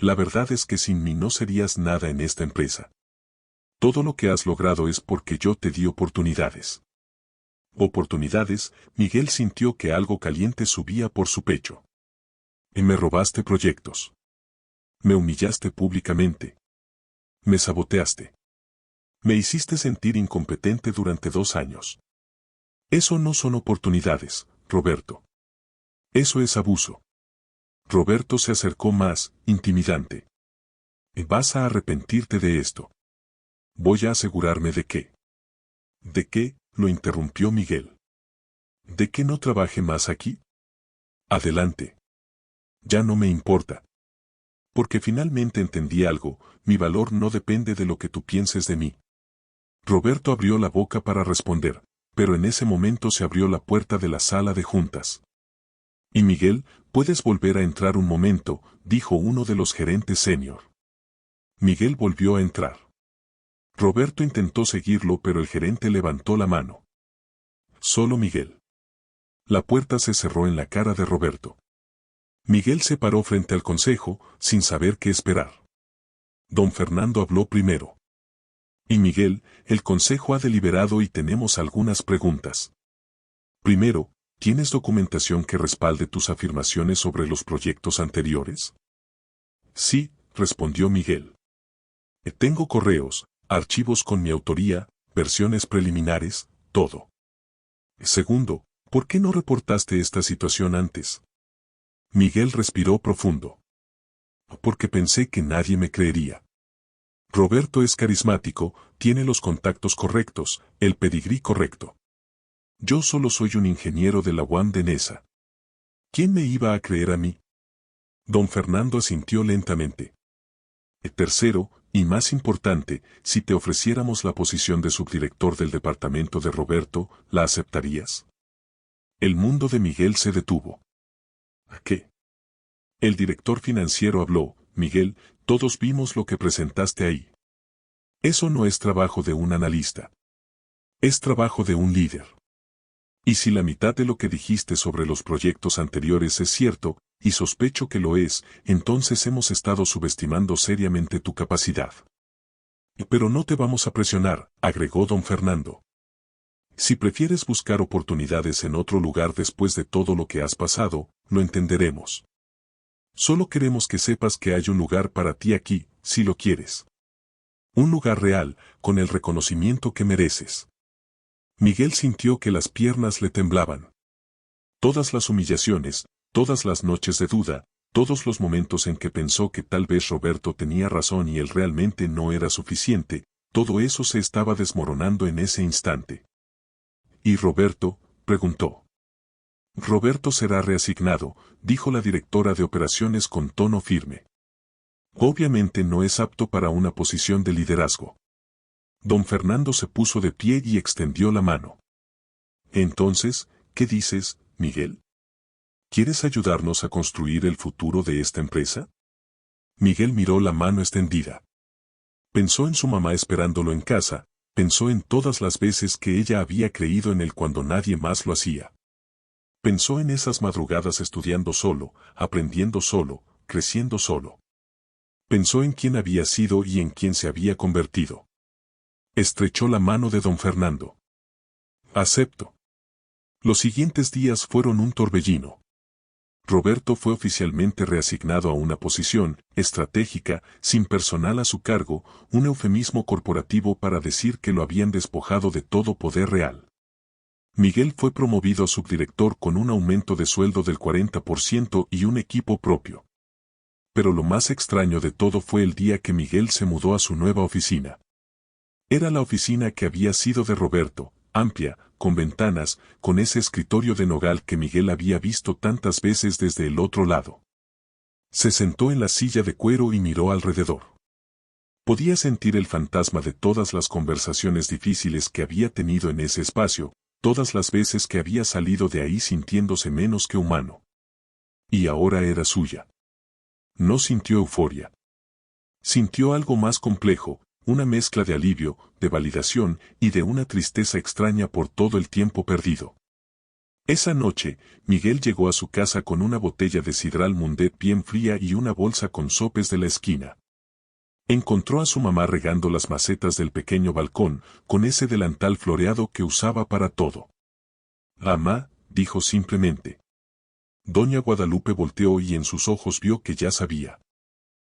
la verdad es que sin mí no serías nada en esta empresa. Todo lo que has logrado es porque yo te di oportunidades. Oportunidades, Miguel sintió que algo caliente subía por su pecho. Y me robaste proyectos. Me humillaste públicamente. Me saboteaste. Me hiciste sentir incompetente durante 2 años. Eso no son oportunidades, Roberto. Eso es abuso. Roberto se acercó más, intimidante. Vas a arrepentirte de esto. Voy a asegurarme de que. ¿De qué? Lo interrumpió Miguel. ¿De que no trabaje más aquí? Adelante. Ya no me importa. Porque finalmente entendí algo, mi valor no depende de lo que tú pienses de mí. Roberto abrió la boca para responder, pero en ese momento se abrió la puerta de la sala de juntas. Y Miguel, puedes volver a entrar un momento, dijo uno de los gerentes senior. Miguel volvió a entrar. Roberto intentó seguirlo, pero el gerente levantó la mano. Solo Miguel. La puerta se cerró en la cara de Roberto. Miguel se paró frente al consejo, sin saber qué esperar. Don Fernando habló primero. Y Miguel, el consejo ha deliberado y tenemos algunas preguntas. Primero, ¿tienes documentación que respalde tus afirmaciones sobre los proyectos anteriores? Sí, respondió Miguel. Tengo correos, archivos con mi autoría, versiones preliminares, todo. Segundo, ¿por qué no reportaste esta situación antes? Miguel respiró profundo. Porque pensé que nadie me creería. Roberto es carismático, tiene los contactos correctos, el pedigrí correcto. Yo solo soy un ingeniero de la UAM de Nesa. ¿Quién me iba a creer a mí? Don Fernando asintió lentamente. Tercero, y más importante, si te ofreciéramos la posición de subdirector del departamento de Roberto, ¿la aceptarías? El mundo de Miguel se detuvo. ¿Qué? El director financiero habló, Miguel, todos vimos lo que presentaste ahí. Eso no es trabajo de un analista. Es trabajo de un líder. Y si la mitad de lo que dijiste sobre los proyectos anteriores es cierto, y sospecho que lo es, entonces hemos estado subestimando seriamente tu capacidad. Pero no te vamos a presionar, agregó don Fernando. Si prefieres buscar oportunidades en otro lugar después de todo lo que has pasado, lo entenderemos. Solo queremos que sepas que hay un lugar para ti aquí, si lo quieres. Un lugar real, con el reconocimiento que mereces. Miguel sintió que las piernas le temblaban. Todas las humillaciones, todas las noches de duda, todos los momentos en que pensó que tal vez Roberto tenía razón y él realmente no era suficiente, todo eso se estaba desmoronando en ese instante. ¿Y Roberto? Preguntó. Roberto será reasignado, dijo la directora de operaciones con tono firme. Obviamente no es apto para una posición de liderazgo. Don Fernando se puso de pie y extendió la mano. Entonces, ¿qué dices, Miguel? ¿Quieres ayudarnos a construir el futuro de esta empresa? Miguel miró la mano extendida. Pensó en su mamá esperándolo en casa, pensó en todas las veces que ella había creído en él cuando nadie más lo hacía. Pensó en esas madrugadas estudiando solo, aprendiendo solo, creciendo solo. Pensó en quién había sido y en quién se había convertido. Estrechó la mano de don Fernando. Acepto. Los siguientes días fueron un torbellino. Roberto fue oficialmente reasignado a una posición estratégica, sin personal a su cargo, un eufemismo corporativo para decir que lo habían despojado de todo poder real. Miguel fue promovido a subdirector con un aumento de sueldo del 40% y un equipo propio. Pero lo más extraño de todo fue el día que Miguel se mudó a su nueva oficina. Era la oficina que había sido de Roberto, amplia, con ventanas, con ese escritorio de nogal que Miguel había visto tantas veces desde el otro lado. Se sentó en la silla de cuero y miró alrededor. Podía sentir el fantasma de todas las conversaciones difíciles que había tenido en ese espacio, todas las veces que había salido de ahí sintiéndose menos que humano. Y ahora era suya. No sintió euforia. Sintió algo más complejo, una mezcla de alivio, de validación y de una tristeza extraña por todo el tiempo perdido. Esa noche, Miguel llegó a su casa con una botella de sidral Mundet bien fría y una bolsa con sopes de la esquina. Encontró a su mamá regando las macetas del pequeño balcón, con ese delantal floreado que usaba para todo. «Mamá», dijo simplemente. Doña Guadalupe volteó y en sus ojos vio que ya sabía.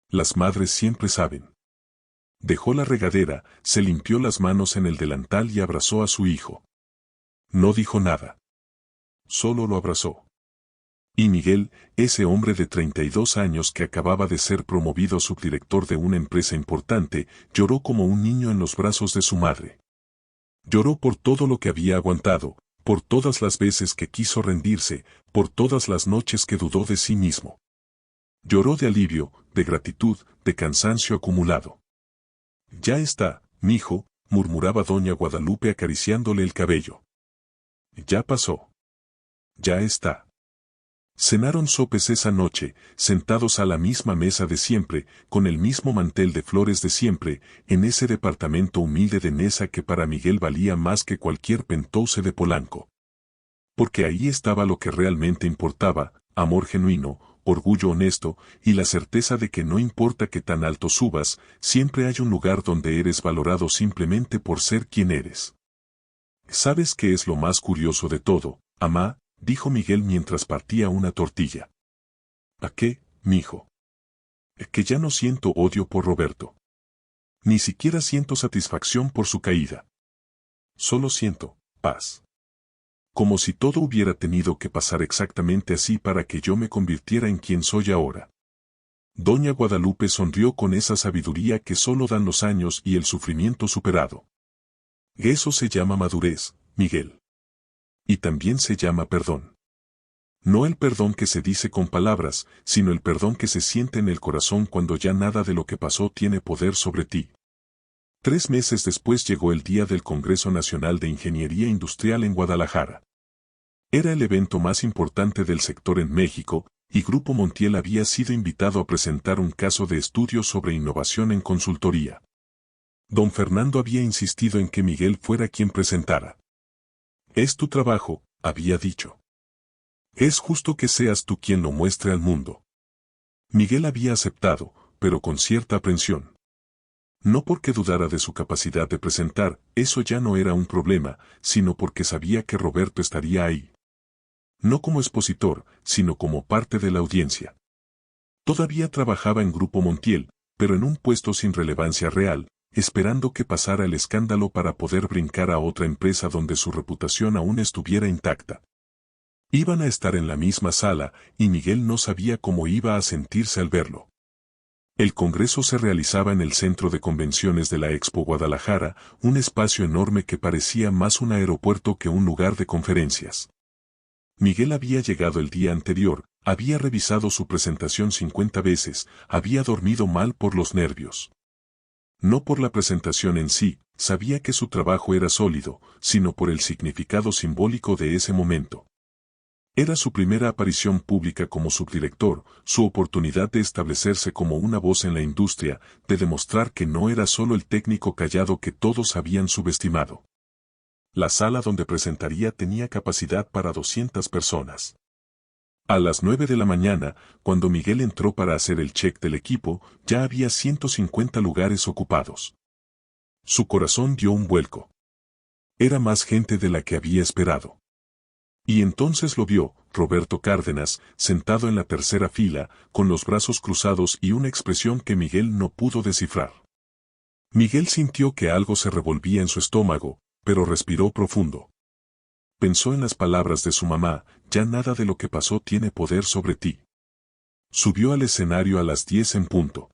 Las madres siempre saben. Dejó la regadera, se limpió las manos en el delantal y abrazó a su hijo. No dijo nada. Solo lo abrazó. Y Miguel, ese hombre de 32 años que acababa de ser promovido subdirector de una empresa importante, lloró como un niño en los brazos de su madre. Lloró por todo lo que había aguantado, por todas las veces que quiso rendirse, por todas las noches que dudó de sí mismo. Lloró de alivio, de gratitud, de cansancio acumulado. «Ya está, mijo», murmuraba doña Guadalupe acariciándole el cabello. «Ya pasó. Ya está». Cenaron sopes esa noche, sentados a la misma mesa de siempre, con el mismo mantel de flores de siempre, en ese departamento humilde de Neza que para Miguel valía más que cualquier penthouse de Polanco. Porque ahí estaba lo que realmente importaba, amor genuino, orgullo honesto, y la certeza de que no importa que tan alto subas, siempre hay un lugar donde eres valorado simplemente por ser quien eres. ¿Sabes qué es lo más curioso de todo, amá?, dijo Miguel mientras partía una tortilla. ¿A qué, mijo? Que ya no siento odio por Roberto. Ni siquiera siento satisfacción por su caída. Solo siento paz. Como si todo hubiera tenido que pasar exactamente así para que yo me convirtiera en quien soy ahora. Doña Guadalupe sonrió con esa sabiduría que solo dan los años y el sufrimiento superado. Eso se llama madurez, Miguel. Y también se llama perdón. No el perdón que se dice con palabras, sino el perdón que se siente en el corazón cuando ya nada de lo que pasó tiene poder sobre ti. 3 meses después llegó el día del Congreso Nacional de Ingeniería Industrial en Guadalajara. Era el evento más importante del sector en México, y Grupo Montiel había sido invitado a presentar un caso de estudio sobre innovación en consultoría. Don Fernando había insistido en que Miguel fuera quien presentara. «Es tu trabajo», había dicho. «Es justo que seas tú quien lo muestre al mundo». Miguel había aceptado, pero con cierta aprensión. No porque dudara de su capacidad de presentar, eso ya no era un problema, sino porque sabía que Roberto estaría ahí. No como expositor, sino como parte de la audiencia. Todavía trabajaba en Grupo Montiel, pero en un puesto sin relevancia real, esperando que pasara el escándalo para poder brincar a otra empresa donde su reputación aún estuviera intacta. Iban a estar en la misma sala, y Miguel no sabía cómo iba a sentirse al verlo. El congreso se realizaba en el centro de convenciones de la Expo Guadalajara, un espacio enorme que parecía más un aeropuerto que un lugar de conferencias. Miguel había llegado el día anterior, había revisado su presentación 50 veces, había dormido mal por los nervios. No por la presentación en sí, sabía que su trabajo era sólido, sino por el significado simbólico de ese momento. Era su primera aparición pública como subdirector, su oportunidad de establecerse como una voz en la industria, de demostrar que no era solo el técnico callado que todos habían subestimado. La sala donde presentaría tenía capacidad para 200 personas. A las 9 de la mañana, cuando Miguel entró para hacer el check del equipo, ya había 150 lugares ocupados. Su corazón dio un vuelco. Era más gente de la que había esperado. Y entonces lo vio, Roberto Cárdenas, sentado en la tercera fila, con los brazos cruzados y una expresión que Miguel no pudo descifrar. Miguel sintió que algo se revolvía en su estómago, pero respiró profundo. Pensó en las palabras de su mamá, ya nada de lo que pasó tiene poder sobre ti. Subió al escenario a las 10 en punto.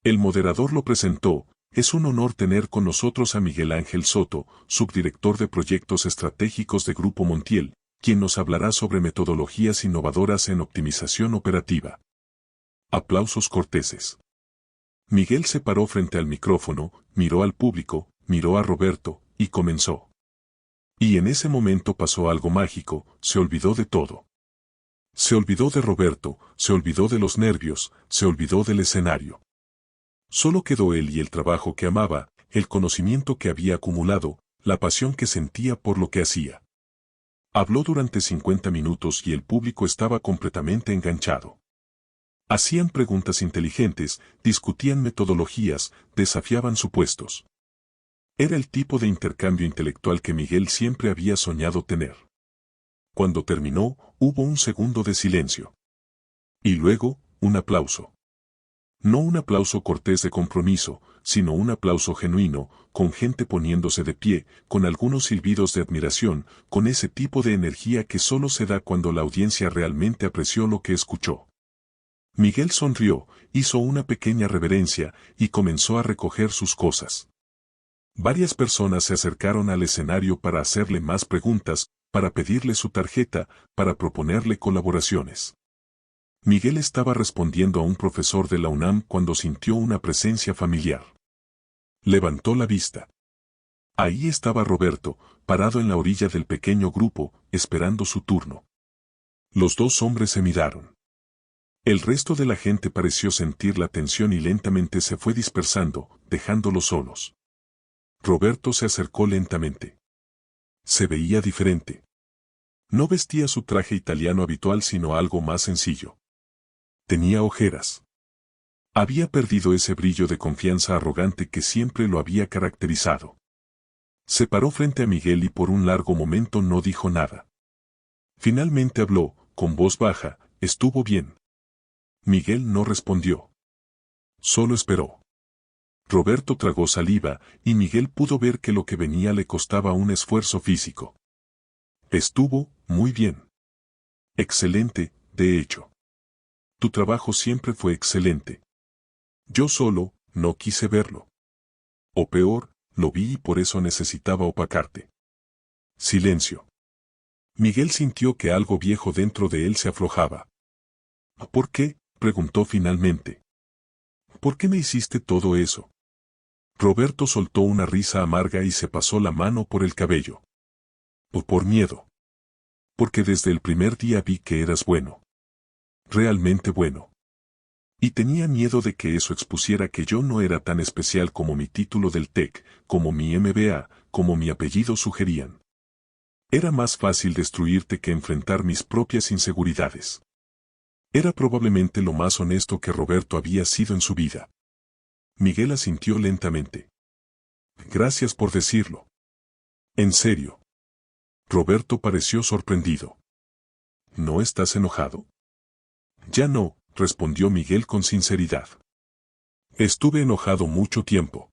El moderador lo presentó. Es un honor tener con nosotros a Miguel Ángel Soto, subdirector de proyectos estratégicos de Grupo Montiel, quien nos hablará sobre metodologías innovadoras en optimización operativa. Aplausos corteses. Miguel se paró frente al micrófono, miró al público, miró a Roberto, y comenzó. Y en ese momento pasó algo mágico, se olvidó de todo. Se olvidó de Roberto, se olvidó de los nervios, se olvidó del escenario. Solo quedó él y el trabajo que amaba, el conocimiento que había acumulado, la pasión que sentía por lo que hacía. Habló durante 50 minutos y el público estaba completamente enganchado. Hacían preguntas inteligentes, discutían metodologías, desafiaban supuestos. Era el tipo de intercambio intelectual que Miguel siempre había soñado tener. Cuando terminó, hubo un segundo de silencio. Y luego, un aplauso. No un aplauso cortés de compromiso, sino un aplauso genuino, con gente poniéndose de pie, con algunos silbidos de admiración, con ese tipo de energía que solo se da cuando la audiencia realmente apreció lo que escuchó. Miguel sonrió, hizo una pequeña reverencia, y comenzó a recoger sus cosas. Varias personas se acercaron al escenario para hacerle más preguntas, para pedirle su tarjeta, para proponerle colaboraciones. Miguel estaba respondiendo a un profesor de la UNAM cuando sintió una presencia familiar. Levantó la vista. Ahí estaba Roberto, parado en la orilla del pequeño grupo, esperando su turno. Los dos hombres se miraron. El resto de la gente pareció sentir la tensión y lentamente se fue dispersando, dejándolos solos. Roberto se acercó lentamente. Se veía diferente. No vestía su traje italiano habitual sino algo más sencillo. Tenía ojeras. Había perdido ese brillo de confianza arrogante que siempre lo había caracterizado. Se paró frente a Miguel y por un largo momento no dijo nada. Finalmente habló, con voz baja, «¿Estuvo bien?» Miguel no respondió. Solo esperó. Roberto tragó saliva, y Miguel pudo ver que lo que venía le costaba un esfuerzo físico. «Estuvo muy bien. Excelente, de hecho. Tu trabajo siempre fue excelente. Yo solo, no quise verlo. O peor, lo vi y por eso necesitaba opacarte». Silencio. Miguel sintió que algo viejo dentro de él se aflojaba. «¿Por qué?», preguntó finalmente. «¿Por qué me hiciste todo eso?» Roberto soltó una risa amarga y se pasó la mano por el cabello. Por miedo. Porque desde el primer día vi que eras bueno. Realmente bueno. Y tenía miedo de que eso expusiera que yo no era tan especial como mi título del TEC, como mi MBA, como mi apellido sugerían. Era más fácil destruirte que enfrentar mis propias inseguridades. Era probablemente lo más honesto que Roberto había sido en su vida. Miguel asintió lentamente. Gracias por decirlo. En serio. Roberto pareció sorprendido. ¿No estás enojado? Ya no, respondió Miguel con sinceridad. Estuve enojado mucho tiempo.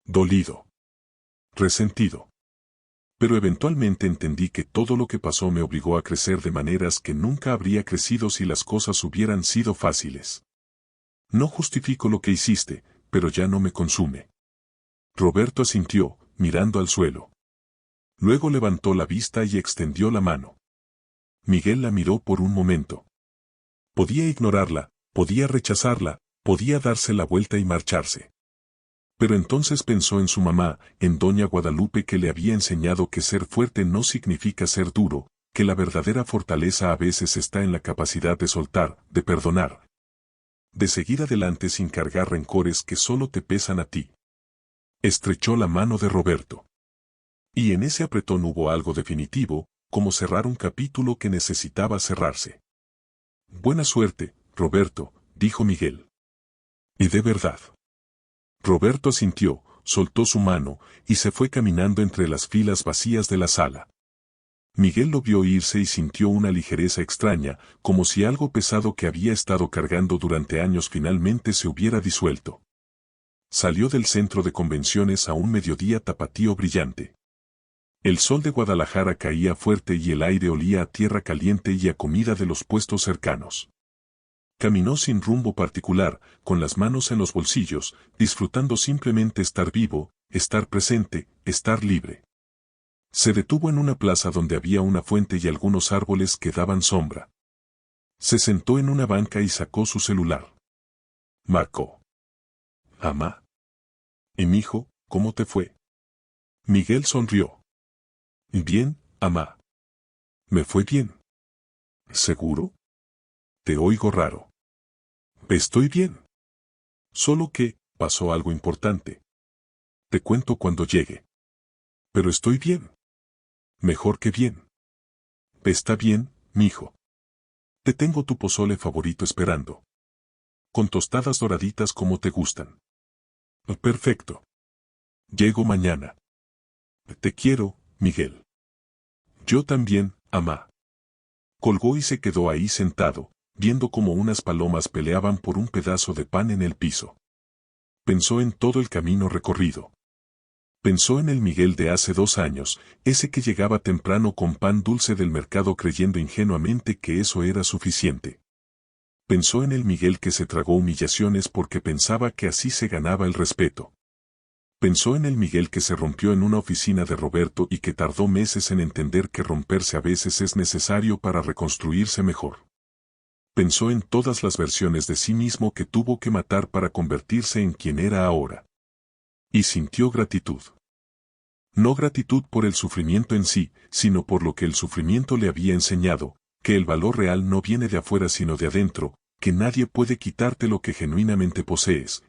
Dolido. Resentido. Pero eventualmente entendí que todo lo que pasó me obligó a crecer de maneras que nunca habría crecido si las cosas hubieran sido fáciles. No justifico lo que hiciste, pero ya no me consume. Roberto asintió, mirando al suelo. Luego levantó la vista y extendió la mano. Miguel la miró por un momento. Podía ignorarla, podía rechazarla, podía darse la vuelta y marcharse. Pero entonces pensó en su mamá, en doña Guadalupe, que le había enseñado que ser fuerte no significa ser duro, que la verdadera fortaleza a veces está en la capacidad de soltar, de perdonar, de seguir adelante sin cargar rencores que solo te pesan a ti. Estrechó la mano de Roberto. Y en ese apretón hubo algo definitivo, como cerrar un capítulo que necesitaba cerrarse. Buena suerte, Roberto, dijo Miguel. Y de verdad. Roberto asintió, soltó su mano, y se fue caminando entre las filas vacías de la sala. Miguel lo vio irse y sintió una ligereza extraña, como si algo pesado que había estado cargando durante años finalmente se hubiera disuelto. Salió del centro de convenciones a un mediodía tapatío brillante. El sol de Guadalajara caía fuerte y el aire olía a tierra caliente y a comida de los puestos cercanos. Caminó sin rumbo particular, con las manos en los bolsillos, disfrutando simplemente estar vivo, estar presente, estar libre. Se detuvo en una plaza donde había una fuente y algunos árboles que daban sombra. Se sentó en una banca y sacó su celular. Marcó. «Amá. ¿Y mijo, cómo te fue?» Miguel sonrió. «Bien, amá. Me fue bien». «¿Seguro? Te oigo raro». «Estoy bien. Solo que, pasó algo importante. Te cuento cuando llegue. Pero estoy bien. Mejor que bien». Está bien, mijo. Te tengo tu pozole favorito esperando. Con tostadas doraditas como te gustan. Perfecto. Llego mañana. Te quiero, Miguel. Yo también, amá. Colgó y se quedó ahí sentado, viendo cómo unas palomas peleaban por un pedazo de pan en el piso. Pensó en todo el camino recorrido. Pensó en el Miguel de hace 2 años, ese que llegaba temprano con pan dulce del mercado creyendo ingenuamente que eso era suficiente. Pensó en el Miguel que se tragó humillaciones porque pensaba que así se ganaba el respeto. Pensó en el Miguel que se rompió en una oficina de Roberto y que tardó meses en entender que romperse a veces es necesario para reconstruirse mejor. Pensó en todas las versiones de sí mismo que tuvo que matar para convertirse en quien era ahora. Y sintió gratitud. No gratitud por el sufrimiento en sí, sino por lo que el sufrimiento le había enseñado, que el valor real no viene de afuera sino de adentro, que nadie puede quitarte lo que genuinamente posees.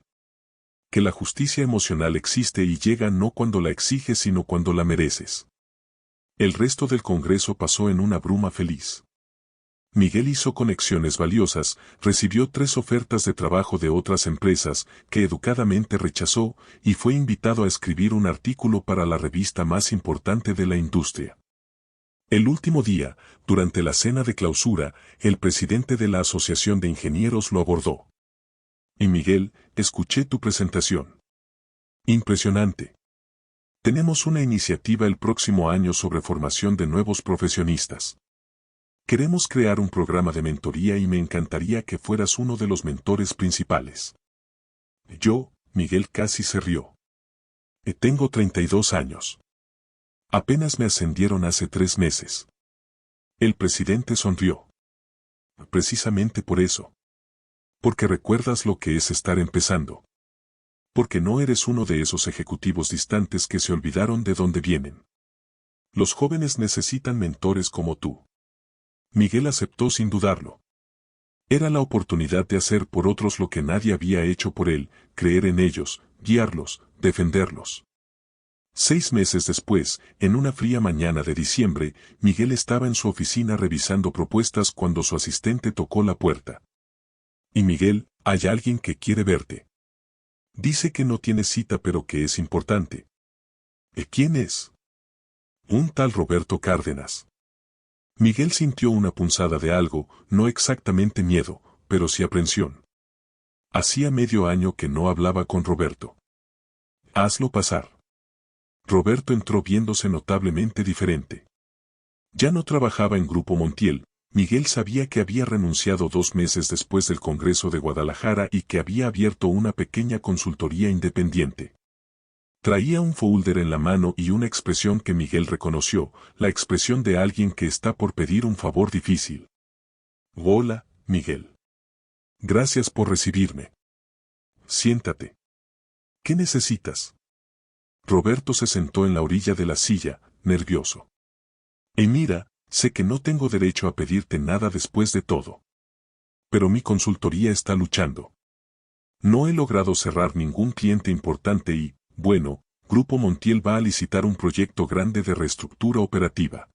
Que la justicia emocional existe y llega no cuando la exiges sino cuando la mereces. El resto del Congreso pasó en una bruma feliz. Miguel hizo conexiones valiosas, recibió 3 ofertas de trabajo de otras empresas, que educadamente rechazó, y fue invitado a escribir un artículo para la revista más importante de la industria. El último día, durante la cena de clausura, el presidente de la Asociación de Ingenieros lo abordó. Y Miguel, escuché tu presentación. Impresionante. Tenemos una iniciativa el próximo año sobre formación de nuevos profesionistas. Queremos crear un programa de mentoría y me encantaría que fueras uno de los mentores principales. Miguel casi se rió. Tengo 32 años. Apenas me ascendieron hace 3 meses. El presidente sonrió. Precisamente por eso. Porque recuerdas lo que es estar empezando. Porque no eres uno de esos ejecutivos distantes que se olvidaron de dónde vienen. Los jóvenes necesitan mentores como tú. Miguel aceptó sin dudarlo. Era la oportunidad de hacer por otros lo que nadie había hecho por él, creer en ellos, guiarlos, defenderlos. 6 meses después, en una fría mañana de diciembre, Miguel estaba en su oficina revisando propuestas cuando su asistente tocó la puerta. Y Miguel, hay alguien que quiere verte. Dice que no tiene cita pero que es importante. ¿Quién es? Un tal Roberto Cárdenas. Miguel sintió una punzada de algo, no exactamente miedo, pero sí aprensión. Hacía medio año que no hablaba con Roberto. Hazlo pasar. Roberto entró viéndose notablemente diferente. Ya no trabajaba en Grupo Montiel. Miguel sabía que había renunciado 2 meses después del Congreso de Guadalajara y que había abierto una pequeña consultoría independiente. Traía un folder en la mano y una expresión que Miguel reconoció, la expresión de alguien que está por pedir un favor difícil. Hola, Miguel. Gracias por recibirme. Siéntate. ¿Qué necesitas? Roberto se sentó en la orilla de la silla, nervioso. Mira, sé que no tengo derecho a pedirte nada después de todo. Pero mi consultoría está luchando. No he logrado cerrar ningún cliente importante y, bueno, Grupo Montiel va a licitar un proyecto grande de reestructura operativa.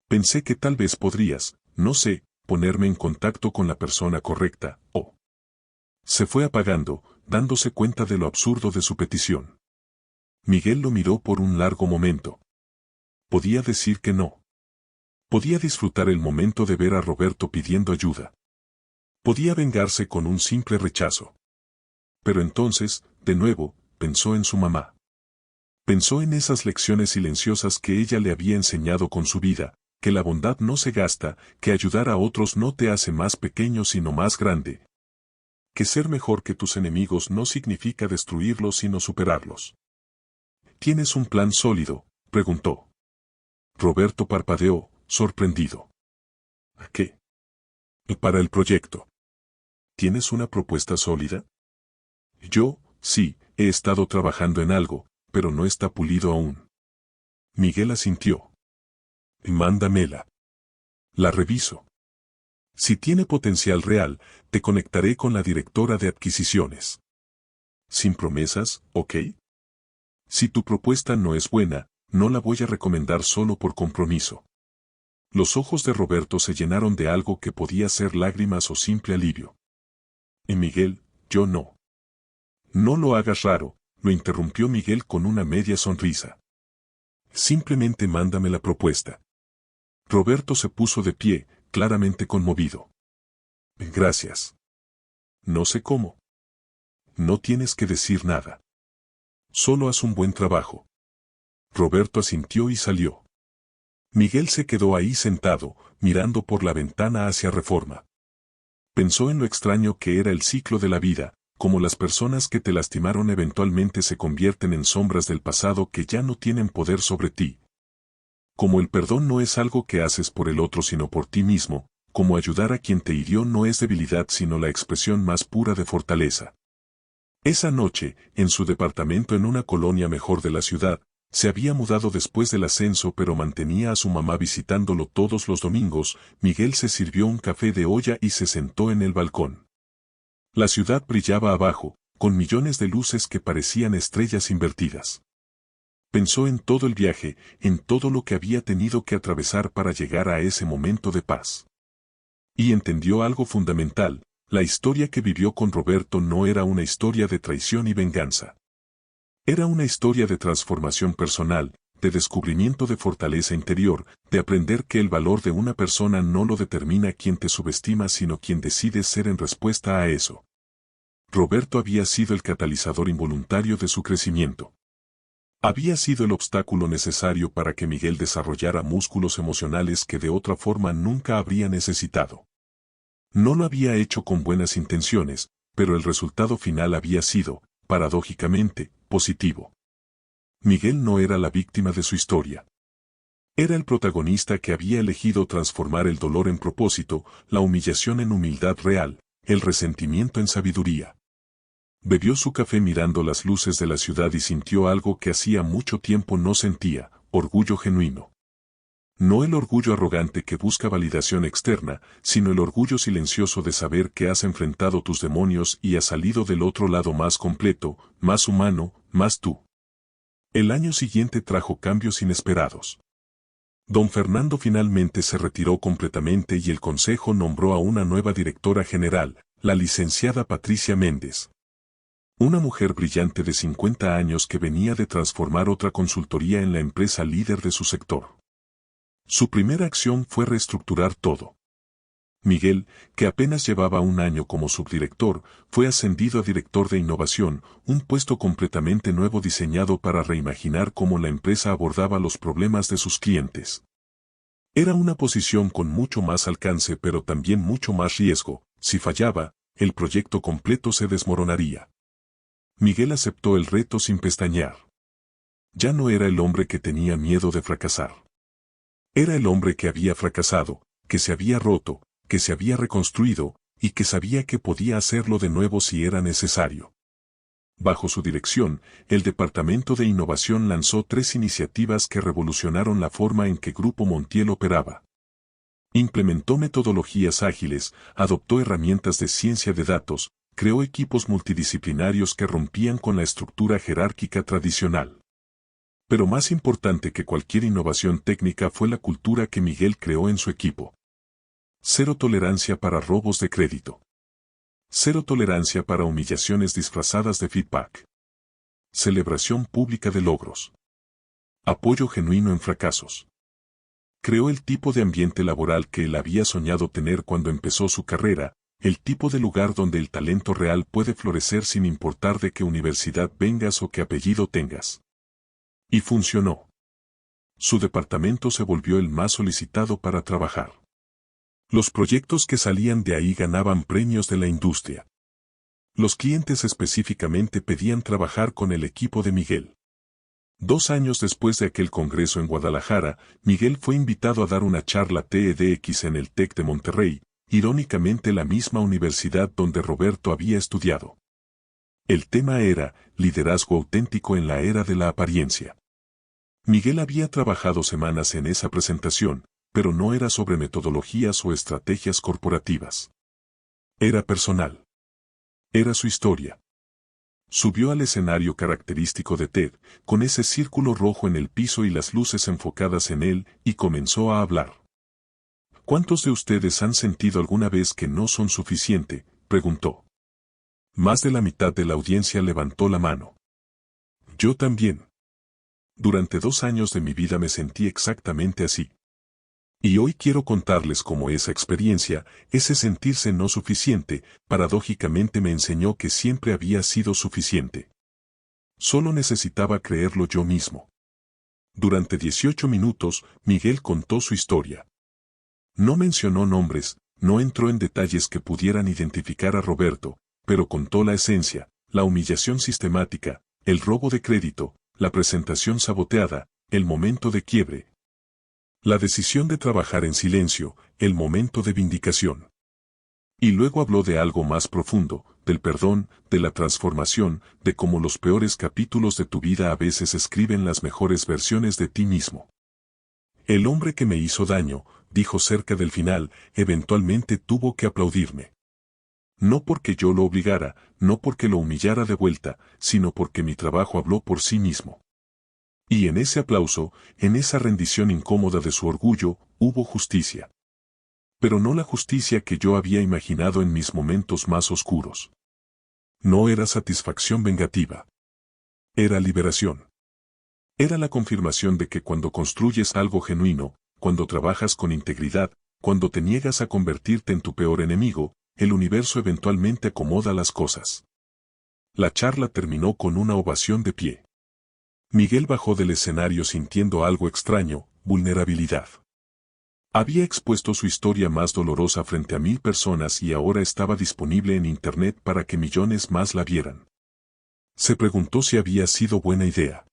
Pensé que tal vez podrías, no sé, ponerme en contacto con la persona correcta, o... Se fue apagando, dándose cuenta de lo absurdo de su petición. Miguel lo miró por un largo momento. Podía decir que no. Podía disfrutar el momento de ver a Roberto pidiendo ayuda. Podía vengarse con un simple rechazo. Pero entonces, de nuevo, pensó en su mamá. Pensó en esas lecciones silenciosas que ella le había enseñado con su vida, que la bondad no se gasta, que ayudar a otros no te hace más pequeño sino más grande. Que ser mejor que tus enemigos no significa destruirlos sino superarlos. ¿Tienes un plan sólido?, preguntó. Roberto parpadeó, sorprendido. ¿Qué? Para el proyecto. ¿Tienes una propuesta sólida? Sí, he estado trabajando en algo, pero no está pulido aún. Miguel asintió. Mándamela. La reviso. Si tiene potencial real, te conectaré con la directora de adquisiciones. Sin promesas, ¿ok? Si tu propuesta no es buena, no la voy a recomendar solo por compromiso. Los ojos de Roberto se llenaron de algo que podía ser lágrimas o simple alivio. Miguel, yo no. No lo hagas raro, lo interrumpió Miguel con una media sonrisa. Simplemente mándame la propuesta. Roberto se puso de pie, claramente conmovido. Gracias. No sé cómo. No tienes que decir nada. Solo haz un buen trabajo. Roberto asintió y salió. Miguel se quedó ahí sentado, mirando por la ventana hacia Reforma. Pensó en lo extraño que era el ciclo de la vida, como las personas que te lastimaron eventualmente se convierten en sombras del pasado que ya no tienen poder sobre ti. Como el perdón no es algo que haces por el otro sino por ti mismo, como ayudar a quien te hirió no es debilidad sino la expresión más pura de fortaleza. Esa noche, en su departamento en una colonia mejor de la ciudad, se había mudado después del ascenso pero mantenía a su mamá visitándolo todos los domingos. Miguel se sirvió un café de olla y se sentó en el balcón. La ciudad brillaba abajo, con millones de luces que parecían estrellas invertidas. Pensó en todo el viaje, en todo lo que había tenido que atravesar para llegar a ese momento de paz. Y entendió algo fundamental: la historia que vivió con Roberto no era una historia de traición y venganza. Era una historia de transformación personal, de descubrimiento de fortaleza interior, de aprender que el valor de una persona no lo determina quien te subestima sino quien decide ser en respuesta a eso. Roberto había sido el catalizador involuntario de su crecimiento. Había sido el obstáculo necesario para que Miguel desarrollara músculos emocionales que de otra forma nunca habría necesitado. No lo había hecho con buenas intenciones, pero el resultado final había sido, paradójicamente, positivo. Miguel no era la víctima de su historia. Era el protagonista que había elegido transformar el dolor en propósito, la humillación en humildad real, el resentimiento en sabiduría. Bebió su café mirando las luces de la ciudad y sintió algo que hacía mucho tiempo no sentía: orgullo genuino. No el orgullo arrogante que busca validación externa, sino el orgullo silencioso de saber que has enfrentado tus demonios y has salido del otro lado más completo, más humano, más tú. El año siguiente trajo cambios inesperados. Don Fernando finalmente se retiró completamente y el consejo nombró a una nueva directora general, la licenciada Patricia Méndez. Una mujer brillante de 50 años que venía de transformar otra consultoría en la empresa líder de su sector. Su primera acción fue reestructurar todo. Miguel, que apenas llevaba un año como subdirector, fue ascendido a director de innovación, un puesto completamente nuevo diseñado para reimaginar cómo la empresa abordaba los problemas de sus clientes. Era una posición con mucho más alcance pero también mucho más riesgo: si fallaba, el proyecto completo se desmoronaría. Miguel aceptó el reto sin pestañear. Ya no era el hombre que tenía miedo de fracasar. Era el hombre que había fracasado, que se había roto, que se había reconstruido, y que sabía que podía hacerlo de nuevo si era necesario. Bajo su dirección, el Departamento de Innovación lanzó 3 iniciativas que revolucionaron la forma en que Grupo Montiel operaba. Implementó metodologías ágiles, adoptó herramientas de ciencia de datos, creó equipos multidisciplinarios que rompían con la estructura jerárquica tradicional. Pero más importante que cualquier innovación técnica fue la cultura que Miguel creó en su equipo. Cero tolerancia para robos de crédito. Cero tolerancia para humillaciones disfrazadas de feedback. Celebración pública de logros. Apoyo genuino en fracasos. Creó el tipo de ambiente laboral que él había soñado tener cuando empezó su carrera, el tipo de lugar donde el talento real puede florecer sin importar de qué universidad vengas o qué apellido tengas. Y funcionó. Su departamento se volvió el más solicitado para trabajar. Los proyectos que salían de ahí ganaban premios de la industria. Los clientes específicamente pedían trabajar con el equipo de Miguel. 2 años después de aquel congreso en Guadalajara, Miguel fue invitado a dar una charla TEDx en el TEC de Monterrey, irónicamente la misma universidad donde Roberto había estudiado. El tema era liderazgo auténtico en la era de la apariencia. Miguel había trabajado semanas en esa presentación, pero no era sobre metodologías o estrategias corporativas. Era personal. Era su historia. Subió al escenario característico de TED, con ese círculo rojo en el piso y las luces enfocadas en él, y comenzó a hablar. ¿Cuántos de ustedes han sentido alguna vez que no son suficiente?, preguntó. Más de la mitad de la audiencia levantó la mano. Yo también. Durante 2 años de mi vida me sentí exactamente así. Y hoy quiero contarles cómo esa experiencia, ese sentirse no suficiente, paradójicamente me enseñó que siempre había sido suficiente. Solo necesitaba creerlo yo mismo. Durante 18 minutos, Miguel contó su historia. No mencionó nombres, no entró en detalles que pudieran identificar a Roberto, pero contó la esencia, la humillación sistemática, el robo de crédito, la presentación saboteada, el momento de quiebre. La decisión de trabajar en silencio, el momento de vindicación. Y luego habló de algo más profundo, del perdón, de la transformación, de cómo los peores capítulos de tu vida a veces escriben las mejores versiones de ti mismo. El hombre que me hizo daño, dijo cerca del final, eventualmente tuvo que aplaudirme. No porque yo lo obligara, no porque lo humillara de vuelta, sino porque mi trabajo habló por sí mismo. Y en ese aplauso, en esa rendición incómoda de su orgullo, hubo justicia. Pero no la justicia que yo había imaginado en mis momentos más oscuros. No era satisfacción vengativa. Era liberación. Era la confirmación de que cuando construyes algo genuino, cuando trabajas con integridad, cuando te niegas a convertirte en tu peor enemigo, el universo eventualmente acomoda las cosas. La charla terminó con una ovación de pie. Miguel bajó del escenario sintiendo algo extraño, vulnerabilidad. Había expuesto su historia más dolorosa frente a 1000 personas y ahora estaba disponible en Internet para que millones más la vieran. Se preguntó si había sido buena idea.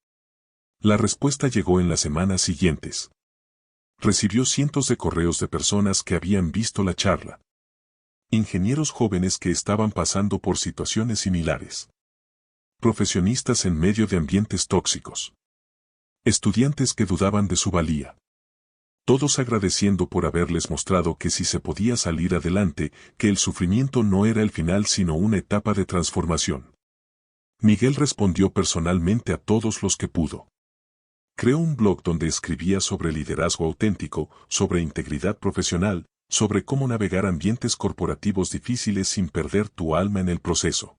La respuesta llegó en las semanas siguientes. Recibió cientos de correos de personas que habían visto la charla. Ingenieros jóvenes que estaban pasando por situaciones similares. Profesionistas en medio de ambientes tóxicos. Estudiantes que dudaban de su valía. Todos agradeciendo por haberles mostrado que si se podía salir adelante, que el sufrimiento no era el final sino una etapa de transformación. Miguel respondió personalmente a todos los que pudo. Creó un blog donde escribía sobre liderazgo auténtico, sobre integridad profesional, sobre cómo navegar ambientes corporativos difíciles sin perder tu alma en el proceso.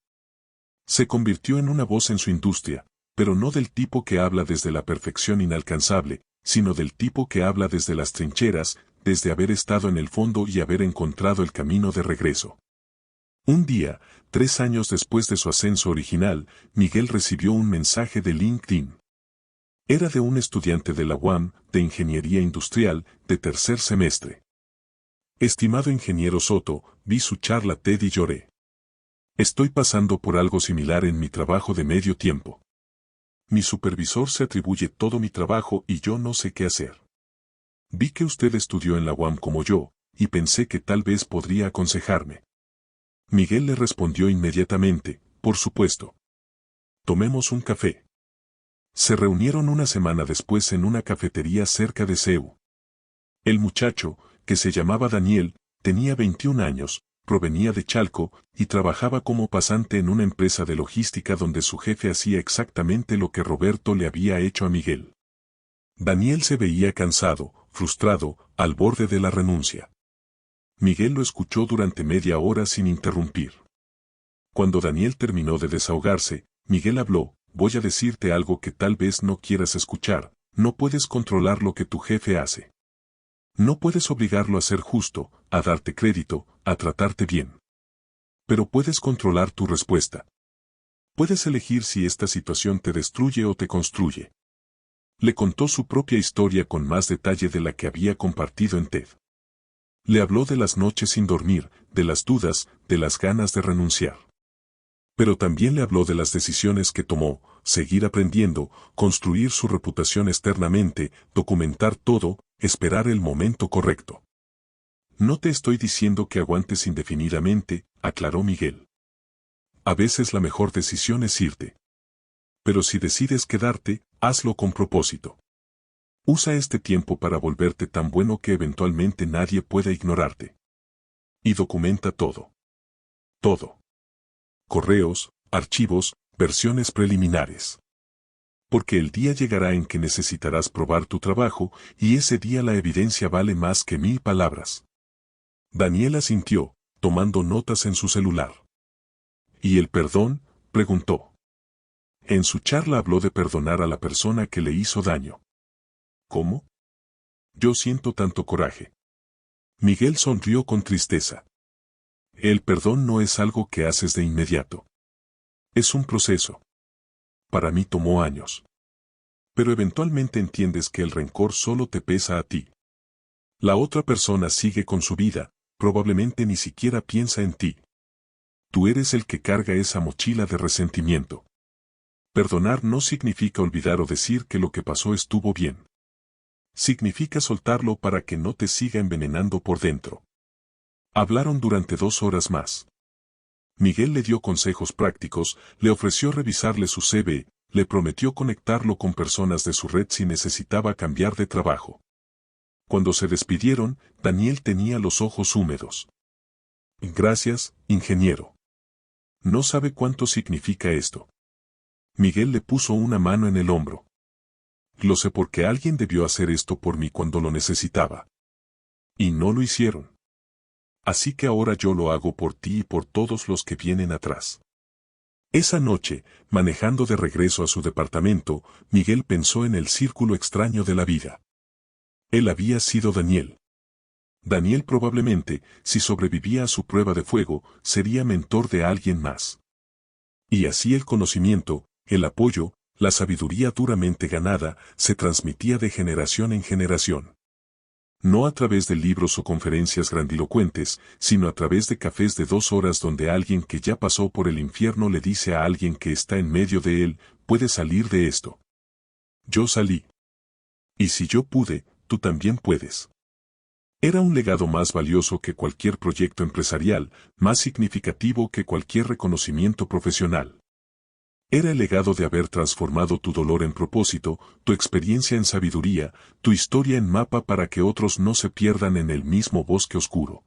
Se convirtió en una voz en su industria, pero no del tipo que habla desde la perfección inalcanzable, sino del tipo que habla desde las trincheras, desde haber estado en el fondo y haber encontrado el camino de regreso. Un día, 3 años después de su ascenso original, Miguel recibió un mensaje de LinkedIn. Era de un estudiante de la UAM, de Ingeniería Industrial, de 3er semestre. Estimado ingeniero Soto, vi su charla TED y lloré. Estoy pasando por algo similar en mi trabajo de medio tiempo. Mi supervisor se atribuye todo mi trabajo y yo no sé qué hacer. Vi que usted estudió en la UAM como yo, y pensé que tal vez podría aconsejarme. Miguel le respondió inmediatamente, por supuesto. Tomemos un café. Se reunieron una semana después en una cafetería cerca de CEU. El muchacho, que se llamaba Daniel, tenía 21 años, provenía de Chalco, y trabajaba como pasante en una empresa de logística donde su jefe hacía exactamente lo que Roberto le había hecho a Miguel. Daniel se veía cansado, frustrado, al borde de la renuncia. Miguel lo escuchó durante media hora sin interrumpir. Cuando Daniel terminó de desahogarse, Miguel habló: voy a decirte algo que tal vez no quieras escuchar, no puedes controlar lo que tu jefe hace. No puedes obligarlo a ser justo, a darte crédito, a tratarte bien. Pero puedes controlar tu respuesta. Puedes elegir si esta situación te destruye o te construye. Le contó su propia historia con más detalle de la que había compartido en TED. Le habló de las noches sin dormir, de las dudas, de las ganas de renunciar. Pero también le habló de las decisiones que tomó: seguir aprendiendo, construir su reputación externamente, documentar todo, esperar el momento correcto. No te estoy diciendo que aguantes indefinidamente, aclaró Miguel. A veces la mejor decisión es irte. Pero si decides quedarte, hazlo con propósito. Usa este tiempo para volverte tan bueno que eventualmente nadie pueda ignorarte. Y documenta todo. Todo. Correos, archivos, versiones preliminares. Porque el día llegará en que necesitarás probar tu trabajo, y ese día la evidencia vale más que 1000 palabras. Daniel asintió, tomando notas en su celular. ¿Y el perdón?, preguntó. En su charla habló de perdonar a la persona que le hizo daño. ¿Cómo? Yo siento tanto coraje. Miguel sonrió con tristeza. El perdón no es algo que haces de inmediato. Es un proceso. Para mí tomó años. Pero eventualmente entiendes que el rencor solo te pesa a ti. La otra persona sigue con su vida, probablemente ni siquiera piensa en ti. Tú eres el que carga esa mochila de resentimiento. Perdonar no significa olvidar o decir que lo que pasó estuvo bien. Significa soltarlo para que no te siga envenenando por dentro. Hablaron durante 2 horas más. Miguel le dio consejos prácticos, le ofreció revisarle su CV, le prometió conectarlo con personas de su red si necesitaba cambiar de trabajo. Cuando se despidieron, Daniel tenía los ojos húmedos. Gracias, ingeniero. No sabe cuánto significa esto. Miguel le puso una mano en el hombro. Lo sé porque alguien debió hacer esto por mí cuando lo necesitaba. Y no lo hicieron. Así que ahora yo lo hago por ti y por todos los que vienen atrás. Esa noche, manejando de regreso a su departamento, Miguel pensó en el círculo extraño de la vida. Él había sido Daniel. Daniel probablemente, si sobrevivía a su prueba de fuego, sería mentor de alguien más. Y así el conocimiento, el apoyo, la sabiduría duramente ganada, se transmitía de generación en generación. No a través de libros o conferencias grandilocuentes, sino a través de cafés de 2 horas donde alguien que ya pasó por el infierno le dice a alguien que está en medio de él, puede salir de esto. Yo salí. Y si yo pude, tú también puedes. Era un legado más valioso que cualquier proyecto empresarial, más significativo que cualquier reconocimiento profesional. Era el legado de haber transformado tu dolor en propósito, tu experiencia en sabiduría, tu historia en mapa para que otros no se pierdan en el mismo bosque oscuro.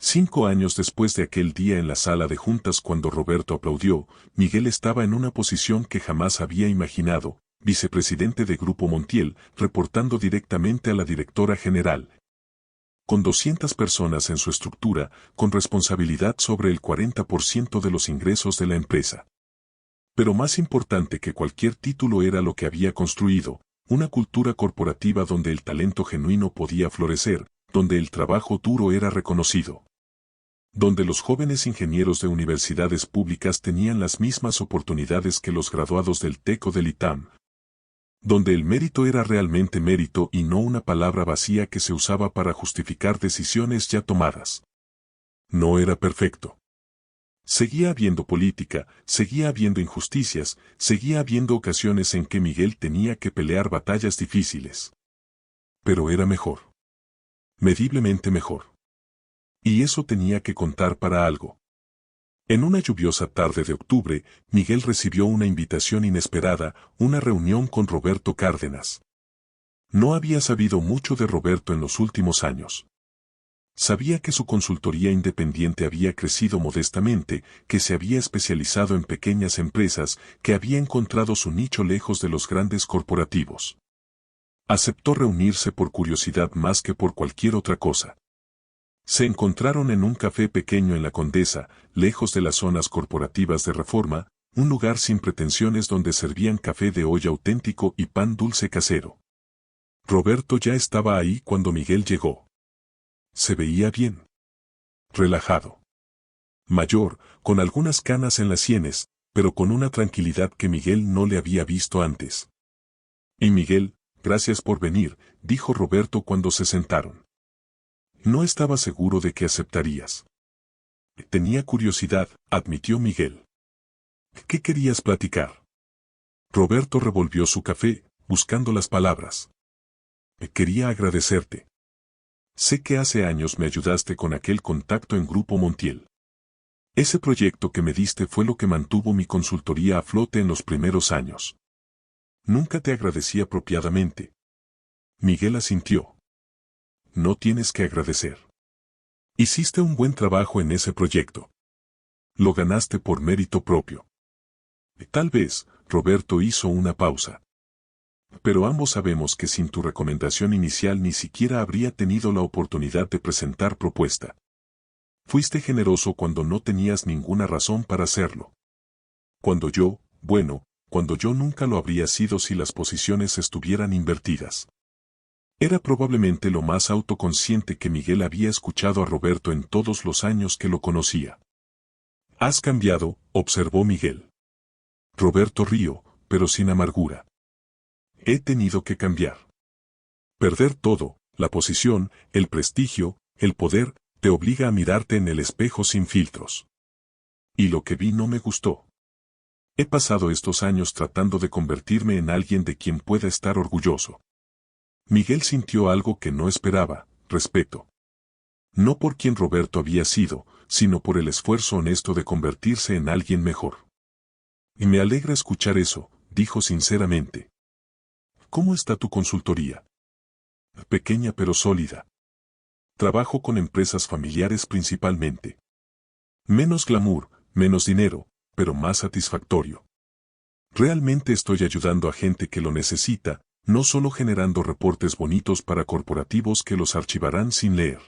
5 años después de aquel día en la sala de juntas cuando Roberto aplaudió, Miguel estaba en una posición que jamás había imaginado, vicepresidente de Grupo Montiel, reportando directamente a la directora general. Con 200 personas en su estructura, con responsabilidad sobre el 40% de los ingresos de la empresa. Pero más importante que cualquier título era lo que había construido, una cultura corporativa donde el talento genuino podía florecer, donde el trabajo duro era reconocido. Donde los jóvenes ingenieros de universidades públicas tenían las mismas oportunidades que los graduados del TEC o del ITAM. Donde el mérito era realmente mérito y no una palabra vacía que se usaba para justificar decisiones ya tomadas. No era perfecto. Seguía habiendo política, seguía habiendo injusticias, seguía habiendo ocasiones en que Miguel tenía que pelear batallas difíciles. Pero era mejor. Mediblemente mejor. Y eso tenía que contar para algo. En una lluviosa tarde de octubre, Miguel recibió una invitación inesperada, una reunión con Roberto Cárdenas. No había sabido mucho de Roberto en los últimos años. Sabía que su consultoría independiente había crecido modestamente, que se había especializado en pequeñas empresas, que había encontrado su nicho lejos de los grandes corporativos. Aceptó reunirse por curiosidad más que por cualquier otra cosa. Se encontraron en un café pequeño en la Condesa, lejos de las zonas corporativas de Reforma, un lugar sin pretensiones donde servían café de olla auténtico y pan dulce casero. Roberto ya estaba ahí cuando Miguel llegó. Se veía bien. Relajado. Mayor, con algunas canas en las sienes, pero con una tranquilidad que Miguel no le había visto antes. Y Miguel, gracias por venir, dijo Roberto cuando se sentaron. No estaba seguro de que aceptarías. Tenía curiosidad, admitió Miguel. ¿Qué querías platicar? Roberto revolvió su café, buscando las palabras. Quería agradecerte. Sé que hace años me ayudaste con aquel contacto en Grupo Montiel. Ese proyecto que me diste fue lo que mantuvo mi consultoría a flote en los primeros años. Nunca te agradecí apropiadamente. Miguel asintió. No tienes que agradecer. Hiciste un buen trabajo en ese proyecto. Lo ganaste por mérito propio. Tal vez, Roberto hizo una pausa. Pero ambos sabemos que sin tu recomendación inicial ni siquiera habría tenido la oportunidad de presentar propuesta. Fuiste generoso cuando no tenías ninguna razón para hacerlo. Cuando yo nunca lo habría sido si las posiciones estuvieran invertidas. Era probablemente lo más autoconsciente que Miguel había escuchado a Roberto en todos los años que lo conocía. Has cambiado, observó Miguel. Roberto rió, pero sin amargura. He tenido que cambiar. Perder todo, la posición, el prestigio, el poder, te obliga a mirarte en el espejo sin filtros. Y lo que vi no me gustó. He pasado estos años tratando de convertirme en alguien de quien pueda estar orgulloso. Miguel sintió algo que no esperaba, respeto. No por quien Roberto había sido, sino por el esfuerzo honesto de convertirse en alguien mejor. Y me alegra escuchar eso, dijo sinceramente. ¿Cómo está tu consultoría? Pequeña pero sólida. Trabajo con empresas familiares principalmente. Menos glamour, menos dinero, pero más satisfactorio. Realmente estoy ayudando a gente que lo necesita, no solo generando reportes bonitos para corporativos que los archivarán sin leer.